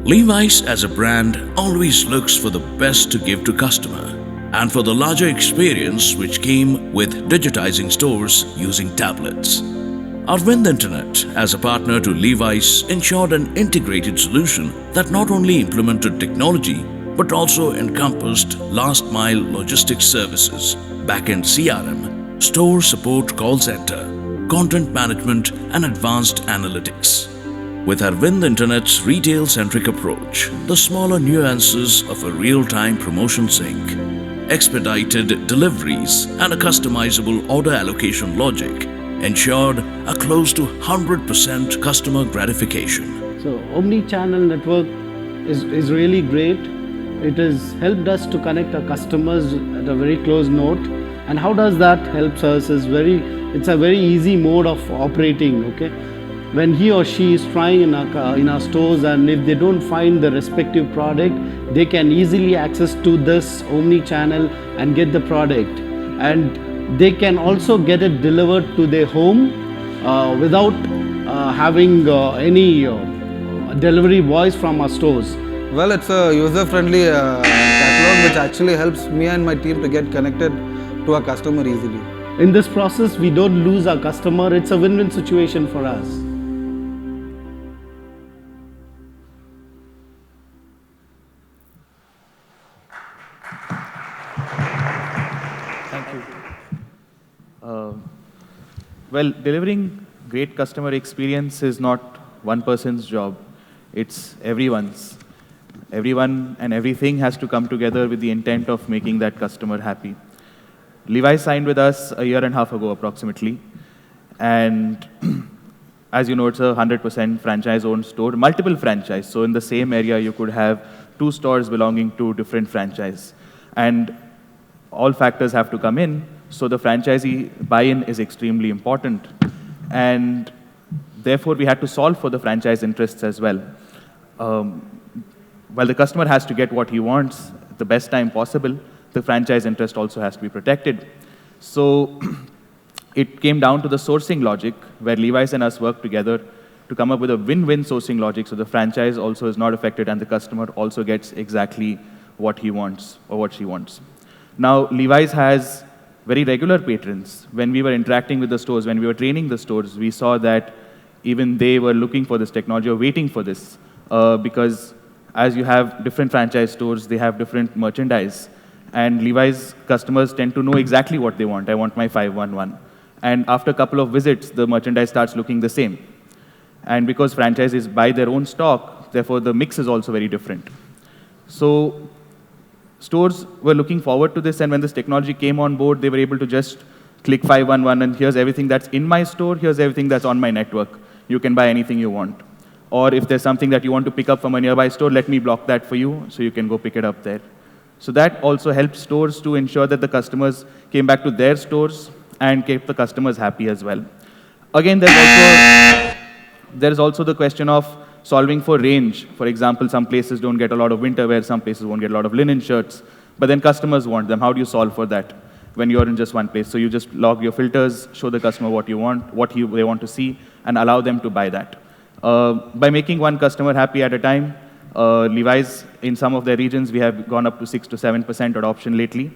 [SPEAKER 8] Levi's as a brand always looks for the best to give to customer and for the larger experience which came with digitizing stores using tablets. Arvind Internet as a partner to Levi's ensured an integrated solution that not only implemented technology but also encompassed last mile logistics services, back-end CRM, store support call center, content management and advanced analytics. With Arvind Internet's retail-centric approach, the smaller nuances of a real-time promotion sync, expedited deliveries, and a customizable order allocation logic ensured a close to 100% customer gratification.
[SPEAKER 7] So Omni-channel network is really great. It has helped us to connect our customers at a very close note. And how does that help us is it's a very easy mode of operating, okay? When he or she is trying in our stores, and if they don't find the respective product, they can easily access to this omni-channel and get the product. And they can also get it delivered to their home without having any delivery boys from our stores.
[SPEAKER 17] Well, it's a user-friendly catalog which actually helps me and my team to get connected to our customer easily.
[SPEAKER 7] In this process, we don't lose our customer. It's a win-win situation for us.
[SPEAKER 16] Thank you. Well, delivering great customer experience is not one person's job. It's everyone's. Everyone and everything has to come together with the intent of making that customer happy. Levi signed with us a year and a half ago approximately. And as you know, it's a 100% franchise-owned store, multiple franchise. So in the same area, you could have 2 stores belonging to different franchise. And all factors have to come in, so the franchisee buy-in is extremely important. And therefore, we had to solve for the franchise interests as well. While the customer has to get what he wants at the best time possible, the franchise interest also has to be protected. So it came down to the sourcing logic, where Levi's and us worked together to come up with a win-win sourcing logic, so the franchise also is not affected and the customer also gets exactly what he wants or what she wants. Now, Levi's has very regular patrons. When we were interacting with the stores, when we were training the stores, we saw that even they were looking for this technology or waiting for this, because as you have different franchise stores, they have different merchandise. And Levi's customers tend to know exactly what they want. I want my 511. And after a couple of visits, the merchandise starts looking the same. And because franchises buy their own stock, therefore the mix is also very different. So stores were looking forward to this, and when this technology came on board, they were able to just click 511, and here's everything that's in my store, here's everything that's on my network. You can buy anything you want. Or if there's something that you want to pick up from a nearby store, let me block that for you, so you can go pick it up there. So that also helped stores to ensure that the customers came back to their stores and kept the customers happy as well. Again, there's also the question of solving for range. For example, some places don't get a lot of winter wear, some places won't get a lot of linen shirts, but then customers want them. How do you solve for that when you're in just one place? So you just log your filters, show the customer what you want, they want to see, and allow them to buy that. By making one customer happy at a time, Levi's, in some of their regions, we have gone up to 6 to 7% adoption lately.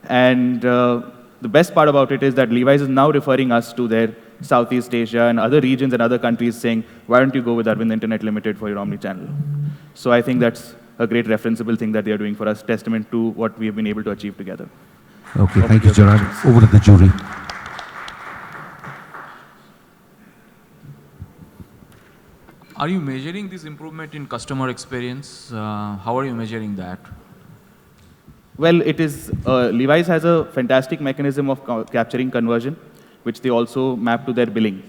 [SPEAKER 16] And the best part about it is that Levi's is now referring us to their Southeast Asia and other regions and other countries, saying, why don't you go with Arvind Internet Limited for your omnichannel? So I think that's a great referenceable thing that they are doing for us, testament to what we have been able to achieve together.
[SPEAKER 1] Okay, thank you, Gerard. Over to the jury.
[SPEAKER 4] Are you measuring this improvement in customer experience? How are you measuring that?
[SPEAKER 16] Well, it is, Levi's has a fantastic mechanism of capturing conversion, which they also map to their billing.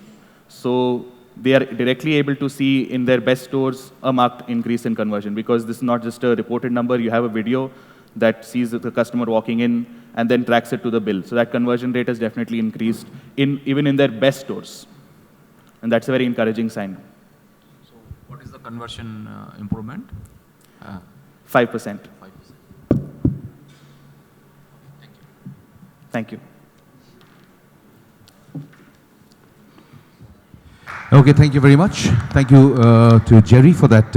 [SPEAKER 16] So they are directly able to see in their best stores a marked increase in conversion, because this is not just a reported number. You have a video that sees the customer walking in and then tracks it to the bill. So that conversion rate has definitely increased even in their best stores. And that's a very encouraging sign.
[SPEAKER 4] So what is the conversion improvement?
[SPEAKER 16] 5%. Thank you.
[SPEAKER 1] Okay, thank you very much. Thank you to Jerry for that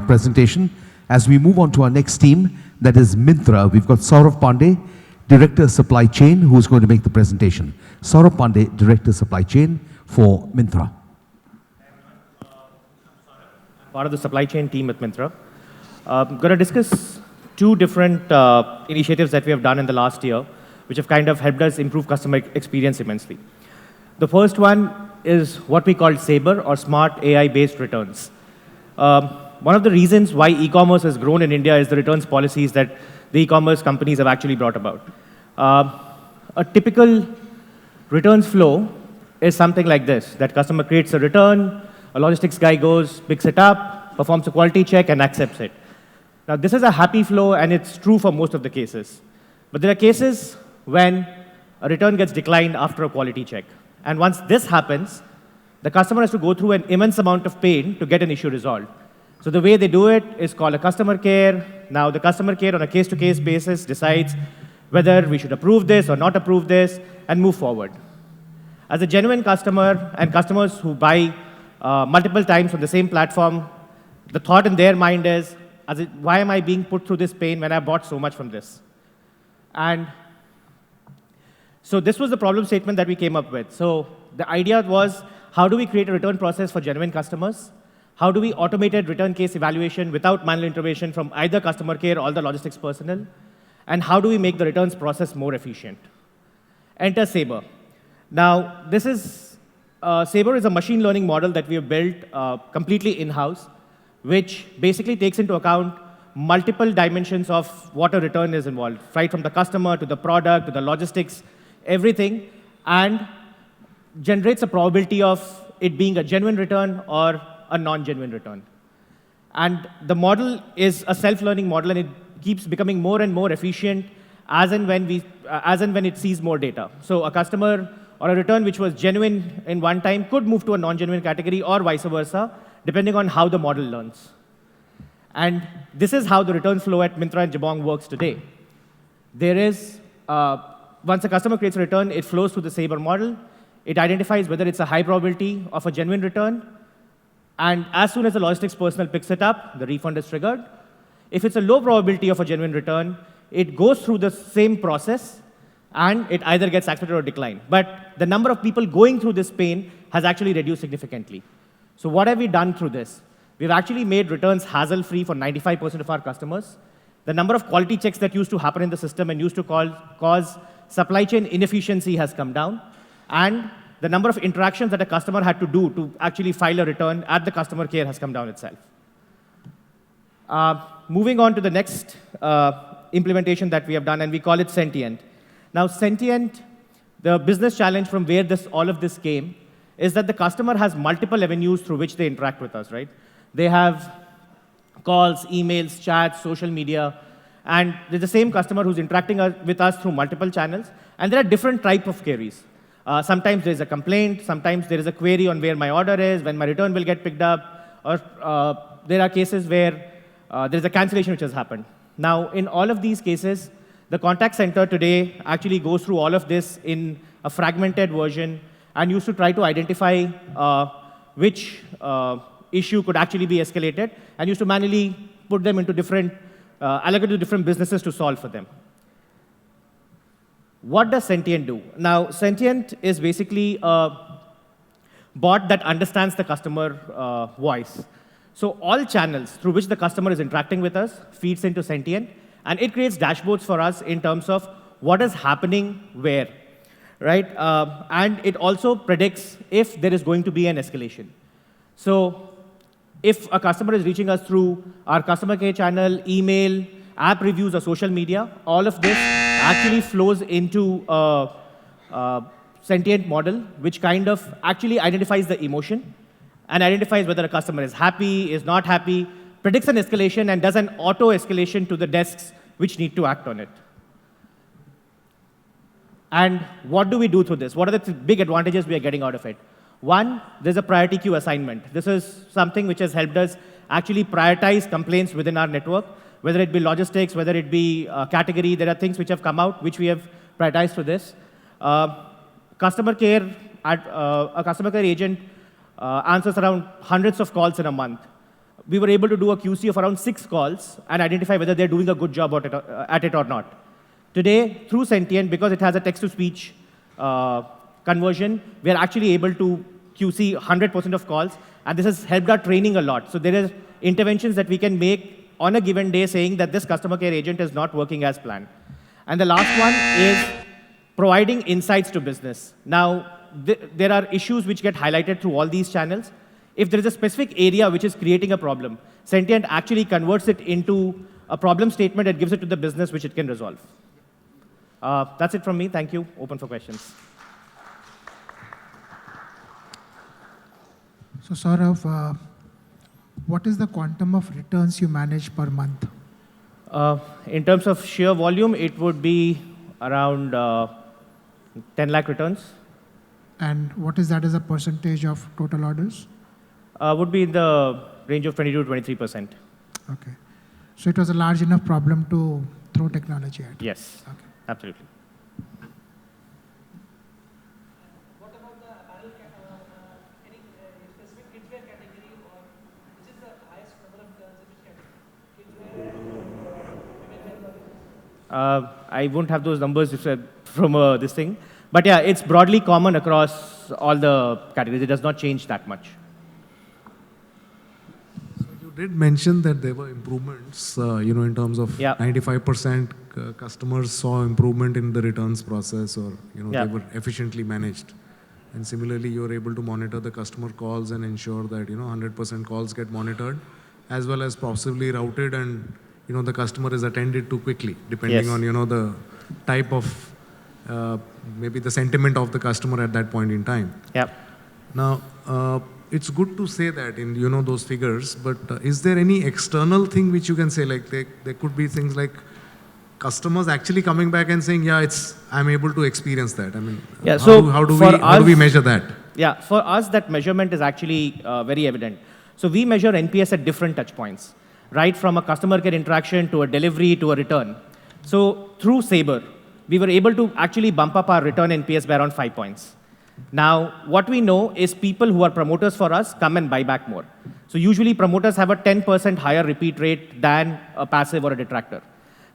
[SPEAKER 1] presentation. As we move on to our next team, that is Myntra, we've got Saurabh Pandey, Director Supply Chain, who's going to make the presentation. Saurabh Pandey, Director Supply Chain for Myntra.
[SPEAKER 18] Part of the supply chain team at Myntra. I'm going to discuss 2 different initiatives that we have done in the last year, which have kind of helped us improve customer experience immensely. The first one is what we call SABRE, or Smart AI-Based Returns. One of the reasons why e-commerce has grown in India is the returns policies that the e-commerce companies have actually brought about. A typical returns flow is something like this: that customer creates a return, a logistics guy goes, picks it up, performs a quality check, and accepts it. Now, this is a happy flow, and it's true for most of the cases. But there are cases when a return gets declined after a quality check. And once this happens, the customer has to go through an immense amount of pain to get an issue resolved. So the way they do it is call a customer care. Now, the customer care on a case-to-case basis decides whether we should approve this or not approve this and move forward. As a genuine customer and customers who buy multiple times on the same platform, the thought in their mind is, why am I being put through this pain when I bought so much from this? And so this was the problem statement that we came up with. So the idea was, how do we create a return process for genuine customers? How do we automate return case evaluation without manual intervention from either customer care or the logistics personnel? And how do we make the returns process more efficient? Enter SABRE. Now, this is, SABRE is a machine learning model that we have built completely in-house, which basically takes into account multiple dimensions of what a return is involved, right from the customer to the product to the logistics, everything, and generates a probability of it being a genuine return or a non-genuine return. And the model is a self-learning model, and it keeps becoming more and more efficient as and when it sees more data. So a customer or a return which was genuine in one time could move to a non-genuine category or vice versa, depending on how the model learns. And this is how the return flow at Myntra and Jabong works today. There is, once a customer creates a return, it flows through the Sabre model. It identifies whether it's a high probability of a genuine return. And as soon as the logistics personnel picks it up, the refund is triggered. If it's a low probability of a genuine return, it goes through the same process, and it either gets accepted or declined. But the number of people going through this pain has actually reduced significantly. So what have we done through this? We've actually made returns hassle-free for 95% of our customers. The number of quality checks that used to happen in the system and used to cause supply chain inefficiency has come down. And the number of interactions that a customer had to do to actually file a return at the customer care has come down itself. Moving on to the next implementation that we have done, and we call it Sentient. Now, Sentient, the business challenge from where all of this came, is that the customer has multiple avenues through which they interact with us, right? They have calls, emails, chats, social media, and there's the same customer who's interacting with us through multiple channels, and there are different types of queries. Sometimes there's a complaint, sometimes there is a query on where my order is, when my return will get picked up, or there are cases where there's a cancellation which has happened. Now, in all of these cases, the contact center today actually goes through all of this in a fragmented version and used to try to identify which issue could actually be escalated, and used to manually put them into different, allocate to different businesses to solve for them. What does Sentient do? Now, Sentient is basically a bot that understands the customer voice. So all channels through which the customer is interacting with us feeds into Sentient, and it creates dashboards for us in terms of what is happening where, right? And it also predicts if there is going to be an escalation. So if a customer is reaching us through our customer care channel, email, app reviews, or social media, all of this actually flows into a Sentient model, which kind of actually identifies the emotion and identifies whether a customer is happy, is not happy, predicts an escalation, and does an auto-escalation to the desks which need to act on it. And what do we do through this? What are the big advantages we are getting out of it? One, there's a priority queue assignment. This is something which has helped us actually prioritize complaints within our network, whether it be logistics, whether it be category. There are things which have come out which we have prioritized for this. Customer care, a customer care agent answers around hundreds of calls in a month. We were able to do a QC of around 6 calls and identify whether they're doing a good job at it or not. Today, through Sentient, because it has a text-to-speech conversion, we are actually able to QC 100% of calls, and this has helped our training a lot. So there are interventions that we can make on a given day saying that this customer care agent is not working as planned. And the last one is providing insights to business. Now, there are issues which get highlighted through all these channels. If there is a specific area which is creating a problem, Sentient actually converts it into a problem statement and gives it to the business which it can resolve. That's it from me. Thank you. Open for questions.
[SPEAKER 3] So, Saurav, what is the quantum of returns you manage per month?
[SPEAKER 18] In terms of sheer volume, it would be around 10 lakh returns.
[SPEAKER 3] And what is that as a percentage of total orders?
[SPEAKER 18] Would be in the range of 22 to 23%.
[SPEAKER 3] Okay. So it was a large enough problem to throw technology at?
[SPEAKER 18] Yes, okay. Absolutely.
[SPEAKER 19] What about the apparel, any specific kidswear category, or which is the highest number of returns in which category? Kidswear,
[SPEAKER 18] I won't have those numbers from this thing. But yeah, it's broadly common across all the categories. It does not change that much.
[SPEAKER 5] So you did mention that there were improvements, in terms of 95% customers saw improvement in the returns process, or they were efficiently managed. And similarly, you're able to monitor the customer calls and ensure that 100% calls get monitored, as well as possibly routed, and the customer is attended to quickly, depending on the type of maybe the sentiment of the customer at that point in time.
[SPEAKER 18] Yep.
[SPEAKER 5] Now, it's good to say that in those figures, but is there any external thing which you can say, like there could be things like customers actually coming back and saying, yeah, I'm able to experience that. I mean,
[SPEAKER 18] yeah, so
[SPEAKER 5] how do we measure that?
[SPEAKER 18] Yeah, for us that measurement is actually very evident. So we measure NPS at different touch points, right from a customer care interaction to a delivery to a return. So through Sabre, we were able to actually bump up our return NPS by around 5 points. Now, what we know is people who are promoters for us come and buy back more. So usually promoters have a 10% higher repeat rate than a passive or a detractor.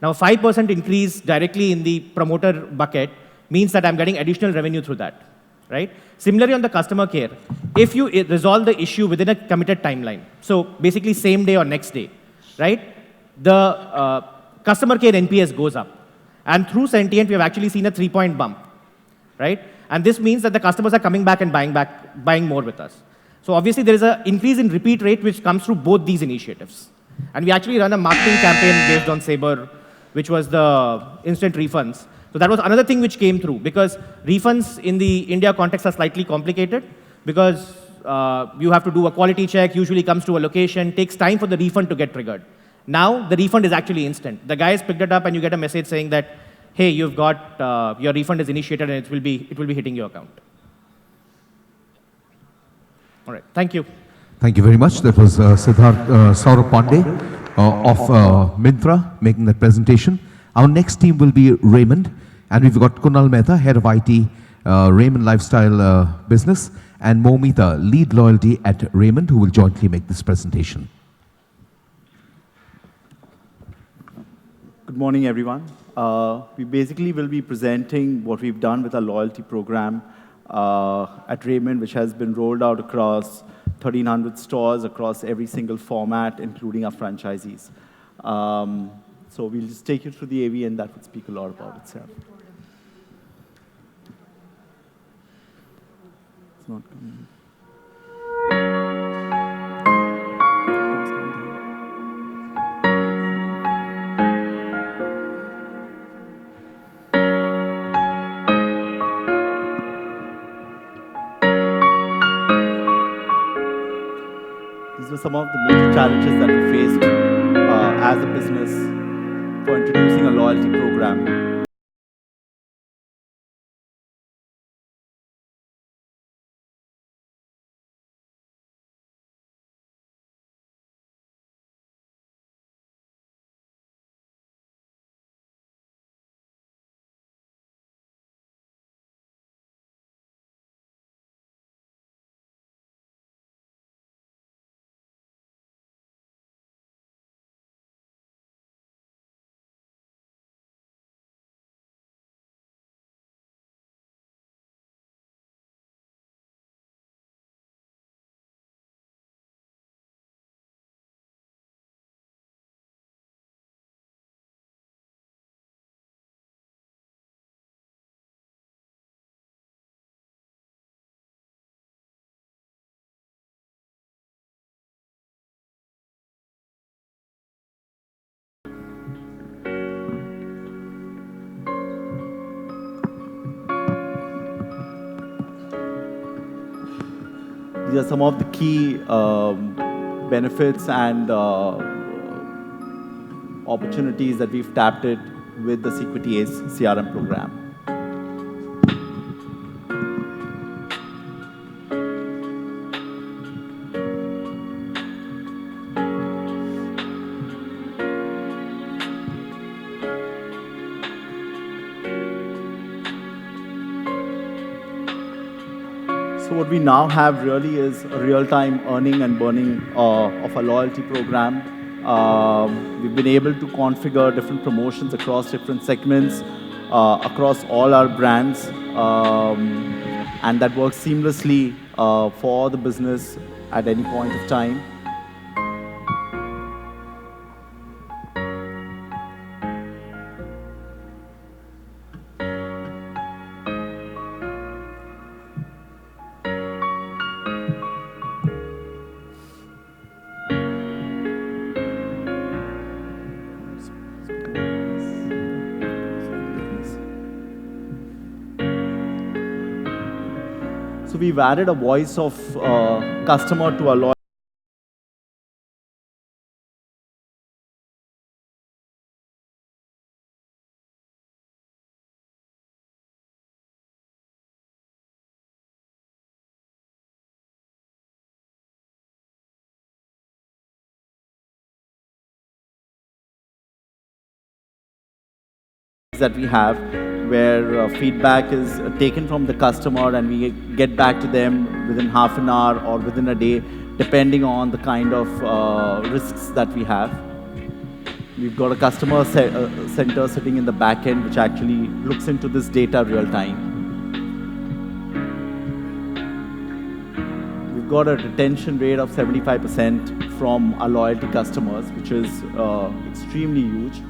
[SPEAKER 18] Now, a 5% increase directly in the promoter bucket means that I'm getting additional revenue through that, right? Similarly, on the customer care, if you resolve the issue within a committed timeline, so basically same day or next day, right, the customer care NPS goes up. And through Sentient, we have actually seen a 3-point bump, right? And this means that the customers are coming back and buying more with us. So obviously, there is an increase in repeat rate which comes through both these initiatives. And we actually run a marketing campaign based on Sabre, which was the instant refunds. So that was another thing which came through, because refunds in the India context are slightly complicated, because you have to do a quality check, usually comes to a location, takes time for the refund to get triggered. Now, the refund is actually instant. The guy has picked it up and you get a message saying that, hey, you've got, your refund is initiated and it will be hitting your account. All right, thank you.
[SPEAKER 1] Thank you very much. That was Saurabh Pandey of Myntra making that presentation. Our next team will be Raymond, and we've got Kunal Mehta, Head of IT, Raymond Lifestyle Business, and Momita, Lead Loyalty at Raymond, who will jointly make this presentation.
[SPEAKER 20] Good morning, everyone. We basically will be presenting what we've done with our loyalty program at Raymond, which has been rolled out across 1,300 stores across every single format, including our franchisees. So we'll just take you through the AV, and that would speak a lot about itself. It's not coming. These were some of the major challenges that we faced as a business for introducing a loyalty program. These are some of the key benefits and opportunities that we've tapped it with the Sequity Ace CRM program. So what we now have really is a real-time earning and burning of a loyalty program. We've been able to configure different promotions across different segments, across all our brands, and that works seamlessly for the business at any point of time. So we've added a voice of customer to our loyalty that we have, where feedback is taken from the customer and we get back to them within half an hour or within a day, depending on the kind of risks that we have. We've got a customer center sitting in the back end, which actually looks into this data real time. We've got a retention rate of 75% from our loyalty customers, which is extremely huge.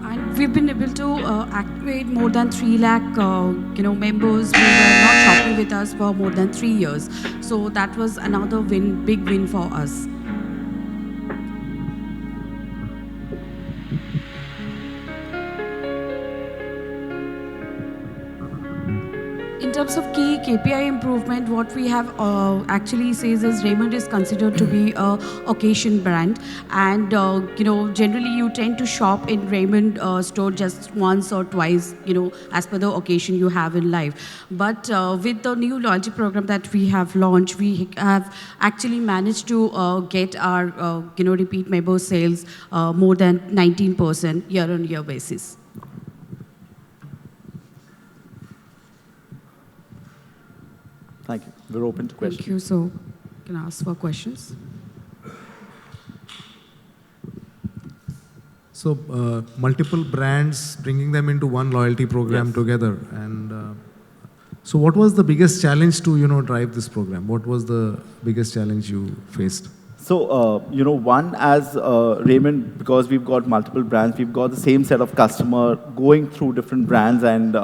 [SPEAKER 21] And we've been able to activate more than 3 lakh members who were not shopping with us for more than 3 years. So that was another win, big win for us. In terms of key KPI improvement, what we have actually says is Raymond is considered to be a occasion brand, and generally you tend to shop in Raymond store just once or twice, as per the occasion you have in life. But with the new loyalty program that we have launched, we have actually managed to get our repeat member sales more than 19% year-on-year basis.
[SPEAKER 20] Thank you. We're open to questions.
[SPEAKER 21] Thank you. So, you can ask for questions.
[SPEAKER 5] So, multiple brands, bringing them into one loyalty program together. And so what was the biggest challenge to, drive this program? What was the biggest challenge you faced?
[SPEAKER 20] So, one, as Raymond, because we've got multiple brands, we've got the same set of customer going through different brands and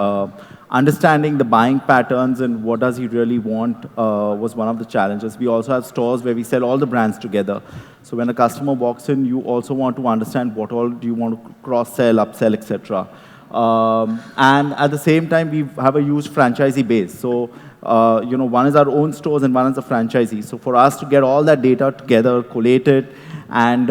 [SPEAKER 20] understanding the buying patterns and what does he really want was one of the challenges. We also have stores where we sell all the brands together. So when a customer walks in, you also want to understand what all do you want to cross-sell, upsell, etc. And at the same time, we have a huge franchisee base. So, one is our own stores and one is a franchisee. So for us to get all that data together, collate it, and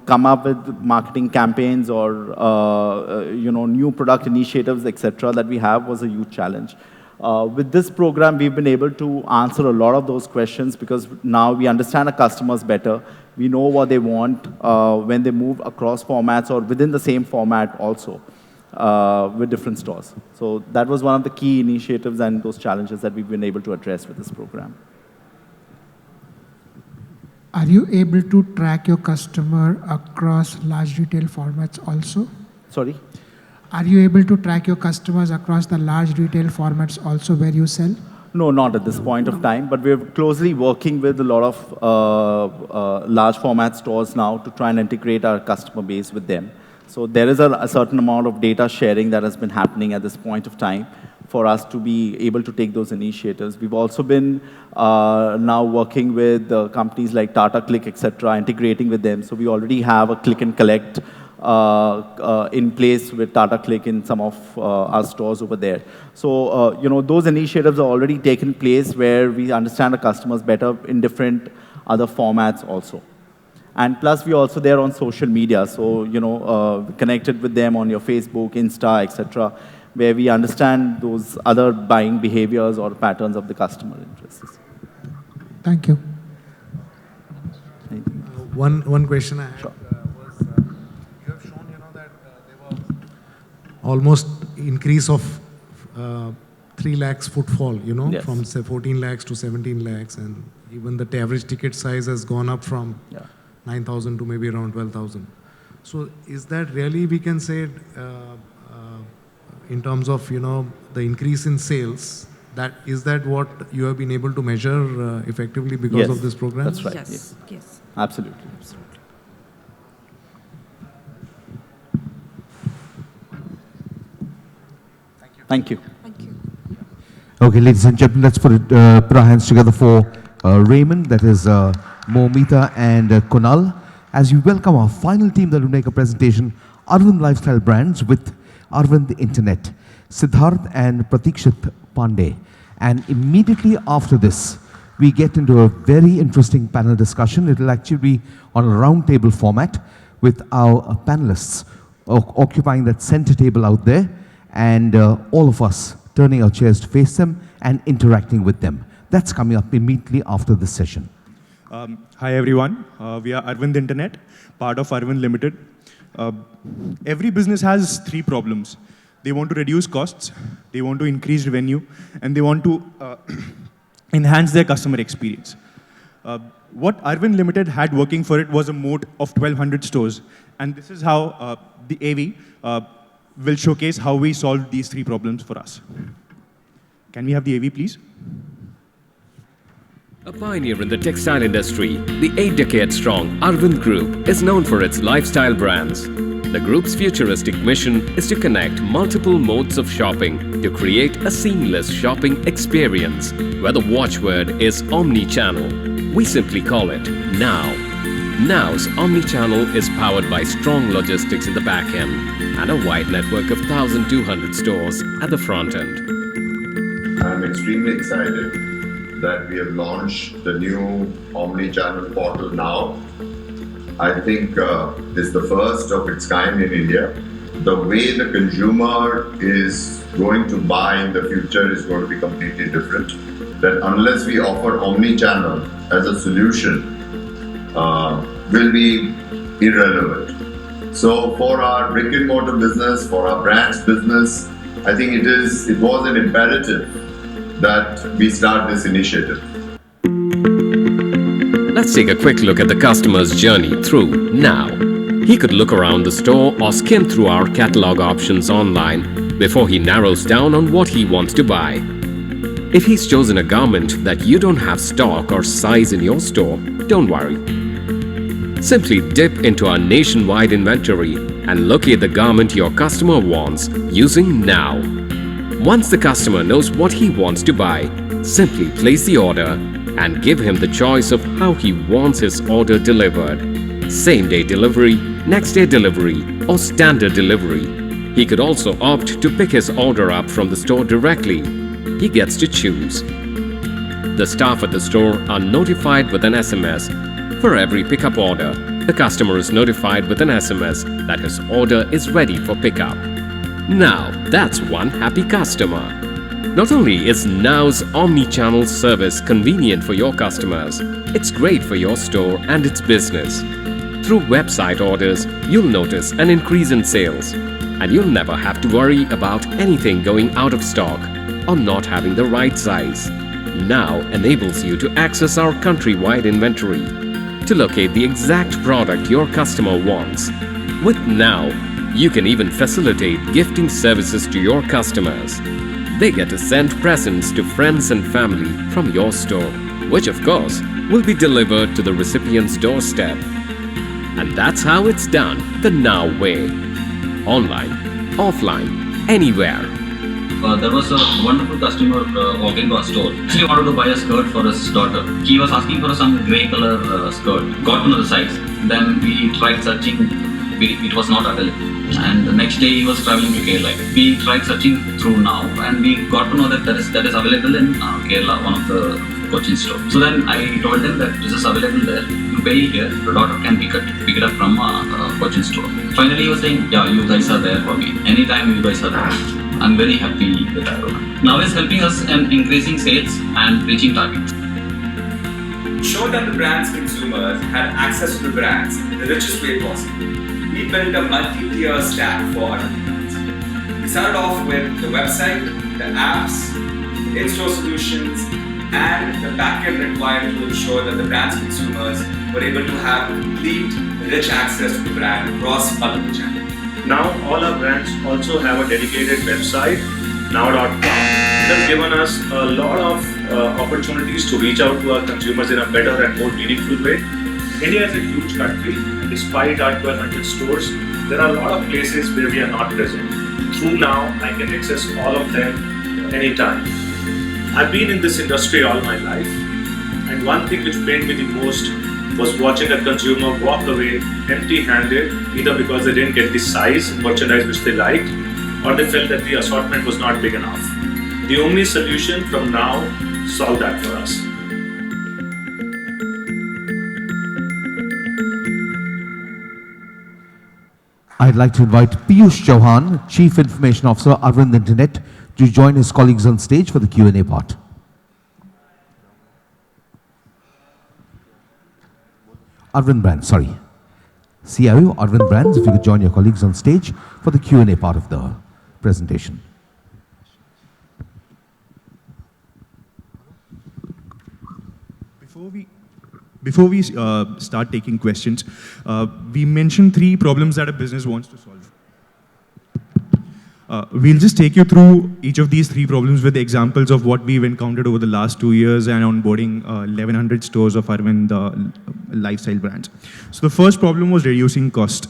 [SPEAKER 20] come up with marketing campaigns or new product initiatives, etc. that we have was a huge challenge. With this program, we've been able to answer a lot of those questions because now we understand our customers better. We know what they want when they move across formats or within the same format also with different stores. So that was one of the key initiatives and those challenges that we've been able to address with this program.
[SPEAKER 3] Are you able to track your customer across large retail formats also?
[SPEAKER 20] Sorry?
[SPEAKER 3] Are you able to track your customers across the large retail formats also where you sell?
[SPEAKER 20] No, not at this point of time, but we're closely working with a lot of large format stores now to try and integrate our customer base with them. So there is a certain amount of data sharing that has been happening at this point of time for us to be able to take those initiatives. We've also been now working with companies like Tata Click, etc., integrating with them. So we already have a click and collect in place with Tata Click in some of our stores over there. So, those initiatives are already taken place where we understand the customers better in different other formats also. And plus, we're also there on social media. So, connected with them on your Facebook, Insta, etc., where we understand those other buying behaviors or patterns of the customer interests.
[SPEAKER 3] Thank you.
[SPEAKER 5] One question I had was, you have shown, that there was almost increase of 3 lakhs footfall,
[SPEAKER 20] Yes.
[SPEAKER 5] from say 14 lakhs to 17 lakhs, and even the average ticket size has gone up from 9,000 to maybe around 12,000. So is that really, we can say, in terms of, the increase in sales, is that what you have been able to measure effectively because of this program?
[SPEAKER 20] That's right.
[SPEAKER 21] Yes, yes.
[SPEAKER 20] Absolutely.
[SPEAKER 21] Absolutely.
[SPEAKER 20] Thank you.
[SPEAKER 21] Thank you.
[SPEAKER 1] Okay, ladies and gentlemen, let's put our hands together for Raymond, that is Momita and Kunal, as we welcome our final team that will make a presentation, Arvind Lifestyle Brands with Arvind Internet. Siddharth and Pratikshit Pandey. And immediately after this, we get into a very interesting panel discussion. It will actually be on a round table format with our panelists occupying that center table out there, and all of us turning our chairs to face them and interacting with them. That's coming up immediately after this session.
[SPEAKER 2] Hi everyone, we are Arvind Internet, part of Arvind Limited. Every business has three problems. They want to reduce costs, they want to increase revenue, and they want to enhance their customer experience. What Arvind Limited had working for it was a moat of 1,200 stores. And this is how the AV will showcase how we solved these three problems for us. Can we have the AV, please?
[SPEAKER 22] A pioneer in the textile industry, the 8-decade-strong Arvind Group is known for its lifestyle brands. The group's futuristic mission is to connect multiple modes of shopping to create a seamless shopping experience, where the watchword is Omnichannel. We simply call it Now. Now's Omnichannel is powered by strong logistics in the back end and a wide network of 1,200 stores at the front end.
[SPEAKER 23] I'm extremely excited that we have launched the new Omnichannel portal now. I think it's the first of its kind in India. The way the consumer is going to buy in the future is going to be completely different. That unless we offer Omnichannel as a solution, will be irrelevant. So for our brick and mortar business, for our brands business, I think it was an imperative that we start this initiative.
[SPEAKER 22] Let's take a quick look at the customer's journey through Now. He could look around the store or skim through our catalog options online before he narrows down on what he wants to buy. If he's chosen a garment that you don't have stock or size in your store, don't worry. Simply dip into our nationwide inventory and locate the garment your customer wants using Now. Once the customer knows what he wants to buy, simply place the order and give him the choice of how he wants his order delivered. Same-day delivery, next-day delivery, or standard delivery. He could also opt to pick his order up from the store directly. He gets to choose. The staff at the store are notified with an SMS. For every pickup order, the customer is notified with an SMS that his order is ready for pickup. Now, that's one happy customer. Not only is Now's omni-channel service convenient for your customers, it's great for your store and its business. Through website orders, you'll notice an increase in sales, and you'll never have to worry about anything going out of stock or not having the right size. Now enables you to access our countrywide inventory to locate the exact product your customer wants. With Now, you can even facilitate gifting services to your customers. They get to send presents to friends and family from your store, which of course will be delivered to the recipient's doorstep. And that's how it's done the Now way. Online, offline, anywhere.
[SPEAKER 24] There was a wonderful customer walking to our store. He wanted to buy a skirt for his daughter. He was asking for some grey color skirt. Got to know the size. Then we tried searching. It was not available. And the next day he was traveling to Kerala. We tried searching through Now, and we got to know that that is available in Kerala, one of the coaching stores. So then I told them that this is available there. You pay here, the daughter can pick it up from a coaching store. Finally he was saying, yeah, you guys are there for me. Anytime you guys are there. I'm very happy with that. Now it's helping us in increasing sales and reaching targets.
[SPEAKER 10] Show that the brand's consumers had access to the brands the richest way possible. We built a multi-tier stack for our brands. We started off with the website, the apps, the in-store solutions, and the backend required to ensure that the brand's consumers were able to have complete, rich access to the brand across multiple channels.
[SPEAKER 25] Now all our brands also have a dedicated website, now.com. They've given us a lot of opportunities to reach out to our consumers in a better and more meaningful way. India is a huge country, and despite our 1,200 stores, there are a lot of places where we are not present. Through Now, I can access all of them anytime. I've been in this industry all my life, and one thing which pained me the most was watching a consumer walk away empty-handed, either because they didn't get the size merchandise which they liked, or they felt that the assortment was not big enough. The Omni solution from now solved that for us.
[SPEAKER 1] I'd like to invite Piyush Chauhan, Chief Information Officer, Arvind Internet, to join his colleagues on stage for the Q&A part. Arvind Brands, sorry. CIO, Arvind Brands, if you could join your colleagues on stage for the Q&A part of the presentation.
[SPEAKER 2] Before we start taking questions, we mentioned 3 problems that a business wants to solve. We'll just take you through each of these 3 problems with examples of what we've encountered over the last 2 years and onboarding 1,100 stores of Arvind lifestyle brands. So the first problem was reducing cost.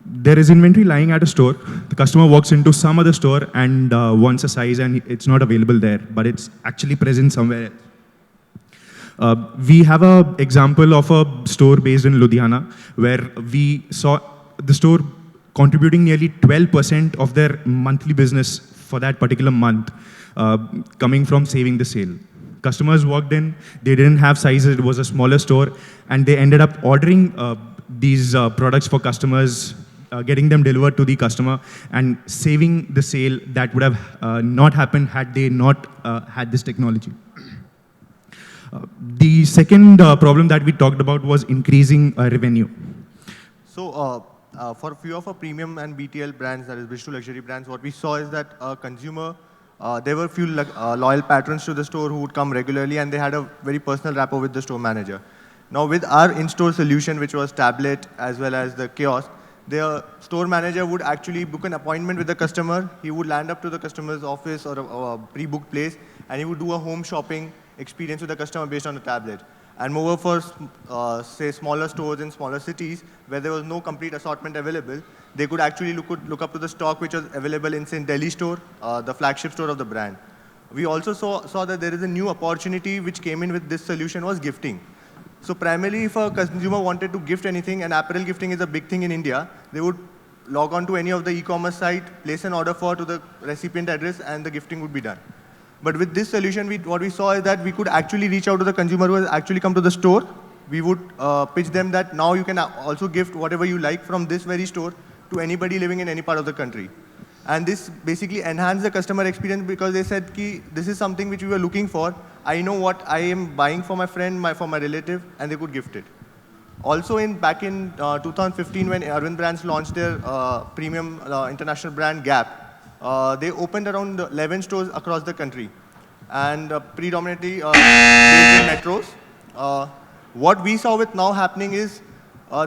[SPEAKER 2] There is inventory lying at a store. The customer walks into some other store and wants a size and it's not available there, but it's actually present somewhere else. We have an example of a store based in Ludhiana where we saw the store contributing nearly 12% of their monthly business for that particular month coming from saving the sale. Customers walked in, they didn't have sizes, it was a smaller store, and they ended up ordering these products for customers, getting them delivered to the customer and saving the sale that would have not happened had they not had this technology. The second problem that we talked about was increasing revenue.
[SPEAKER 6] So for a few of our premium and BTL brands, that is digital luxury brands, what we saw is that a consumer, there were few loyal patrons to the store who would come regularly and they had a very personal rapport with the store manager. Now with our in-store solution, which was tablet as well as the kiosk, the store manager would actually book an appointment with the customer. He would land up to the customer's office or a pre-booked place and he would do a home shopping experience with the customer based on the tablet. And moreover, for say smaller stores in smaller cities where there was no complete assortment available, they could actually look up to the stock which was available in say Delhi store, the flagship store of the brand. We also saw that there is a new opportunity which came in with this solution was gifting. So primarily if a consumer wanted to gift anything, and apparel gifting is a big thing in India, they would log on to any of the e-commerce site, place an order to the recipient address and the gifting would be done. But with this solution, what we saw is that we could actually reach out to the consumer who has actually come to the store. We would pitch them that now you can also gift whatever you like from this very store to anybody living in any part of the country. And this basically enhanced the customer experience because they said, Ki, this is something which we were looking for. I know what I am buying for my friend, for my relative, and they could gift it. Also back in 2015 when Arvind Brands launched their premium international brand Gap, they opened around 11 stores across the country and predominantly based in metros. What we saw with now happening is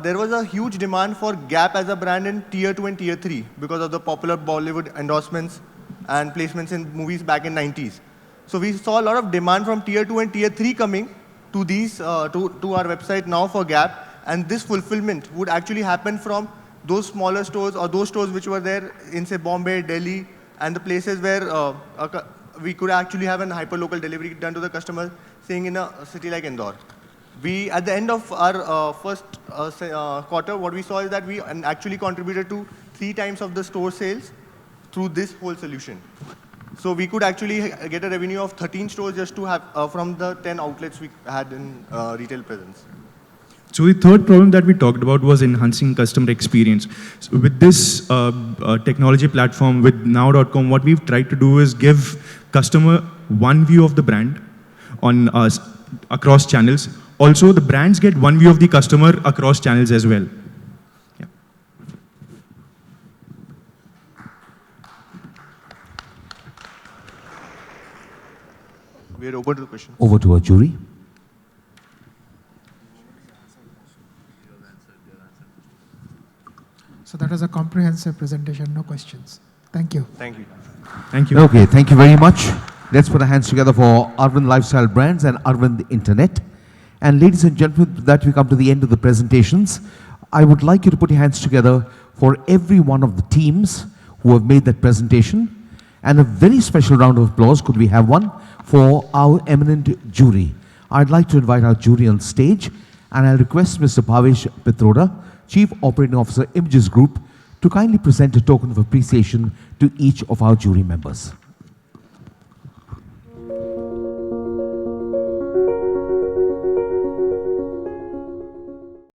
[SPEAKER 6] there was a huge demand for Gap as a brand in Tier 2 and Tier 3 because of the popular Bollywood endorsements and placements in movies back in 90s. So we saw a lot of demand from Tier 2 and Tier 3 coming to these to our website now for Gap, and this fulfillment would actually happen from those smaller stores or those stores which were there in say Bombay, Delhi, and the places where we could actually have a hyper-local delivery done to the customer, saying in a city like Indore. We, at the end of our first quarter, what we saw is that we actually contributed to 3 times of the store sales through this whole solution. So we could actually get a revenue of 13 stores just to have from the 10 outlets we had in retail presence.
[SPEAKER 2] So the third problem that we talked about was enhancing customer experience. So with this technology platform, with now.com, what we've tried to do is give customer one view of the brand on across channels. Also, the brands get one view of the customer across channels as well. Yeah.
[SPEAKER 6] We are open to questions.
[SPEAKER 1] Over to our jury.
[SPEAKER 3] So that was a comprehensive presentation, no questions. Thank you.
[SPEAKER 6] Thank you.
[SPEAKER 2] Thank you.
[SPEAKER 1] Okay, thank you very much. Let's put our hands together for Arvind Lifestyle Brands and Arvind Internet. And ladies and gentlemen, with that we come to the end of the presentations. I would like you to put your hands together for every one of the teams who have made that presentation. And a very special round of applause, could we have one, for our eminent jury. I'd like to invite our jury on stage, and I'll request Mr. Bhavesh Pitroda, Chief Operating Officer, Images Group, to kindly present a token of appreciation to each of our jury members.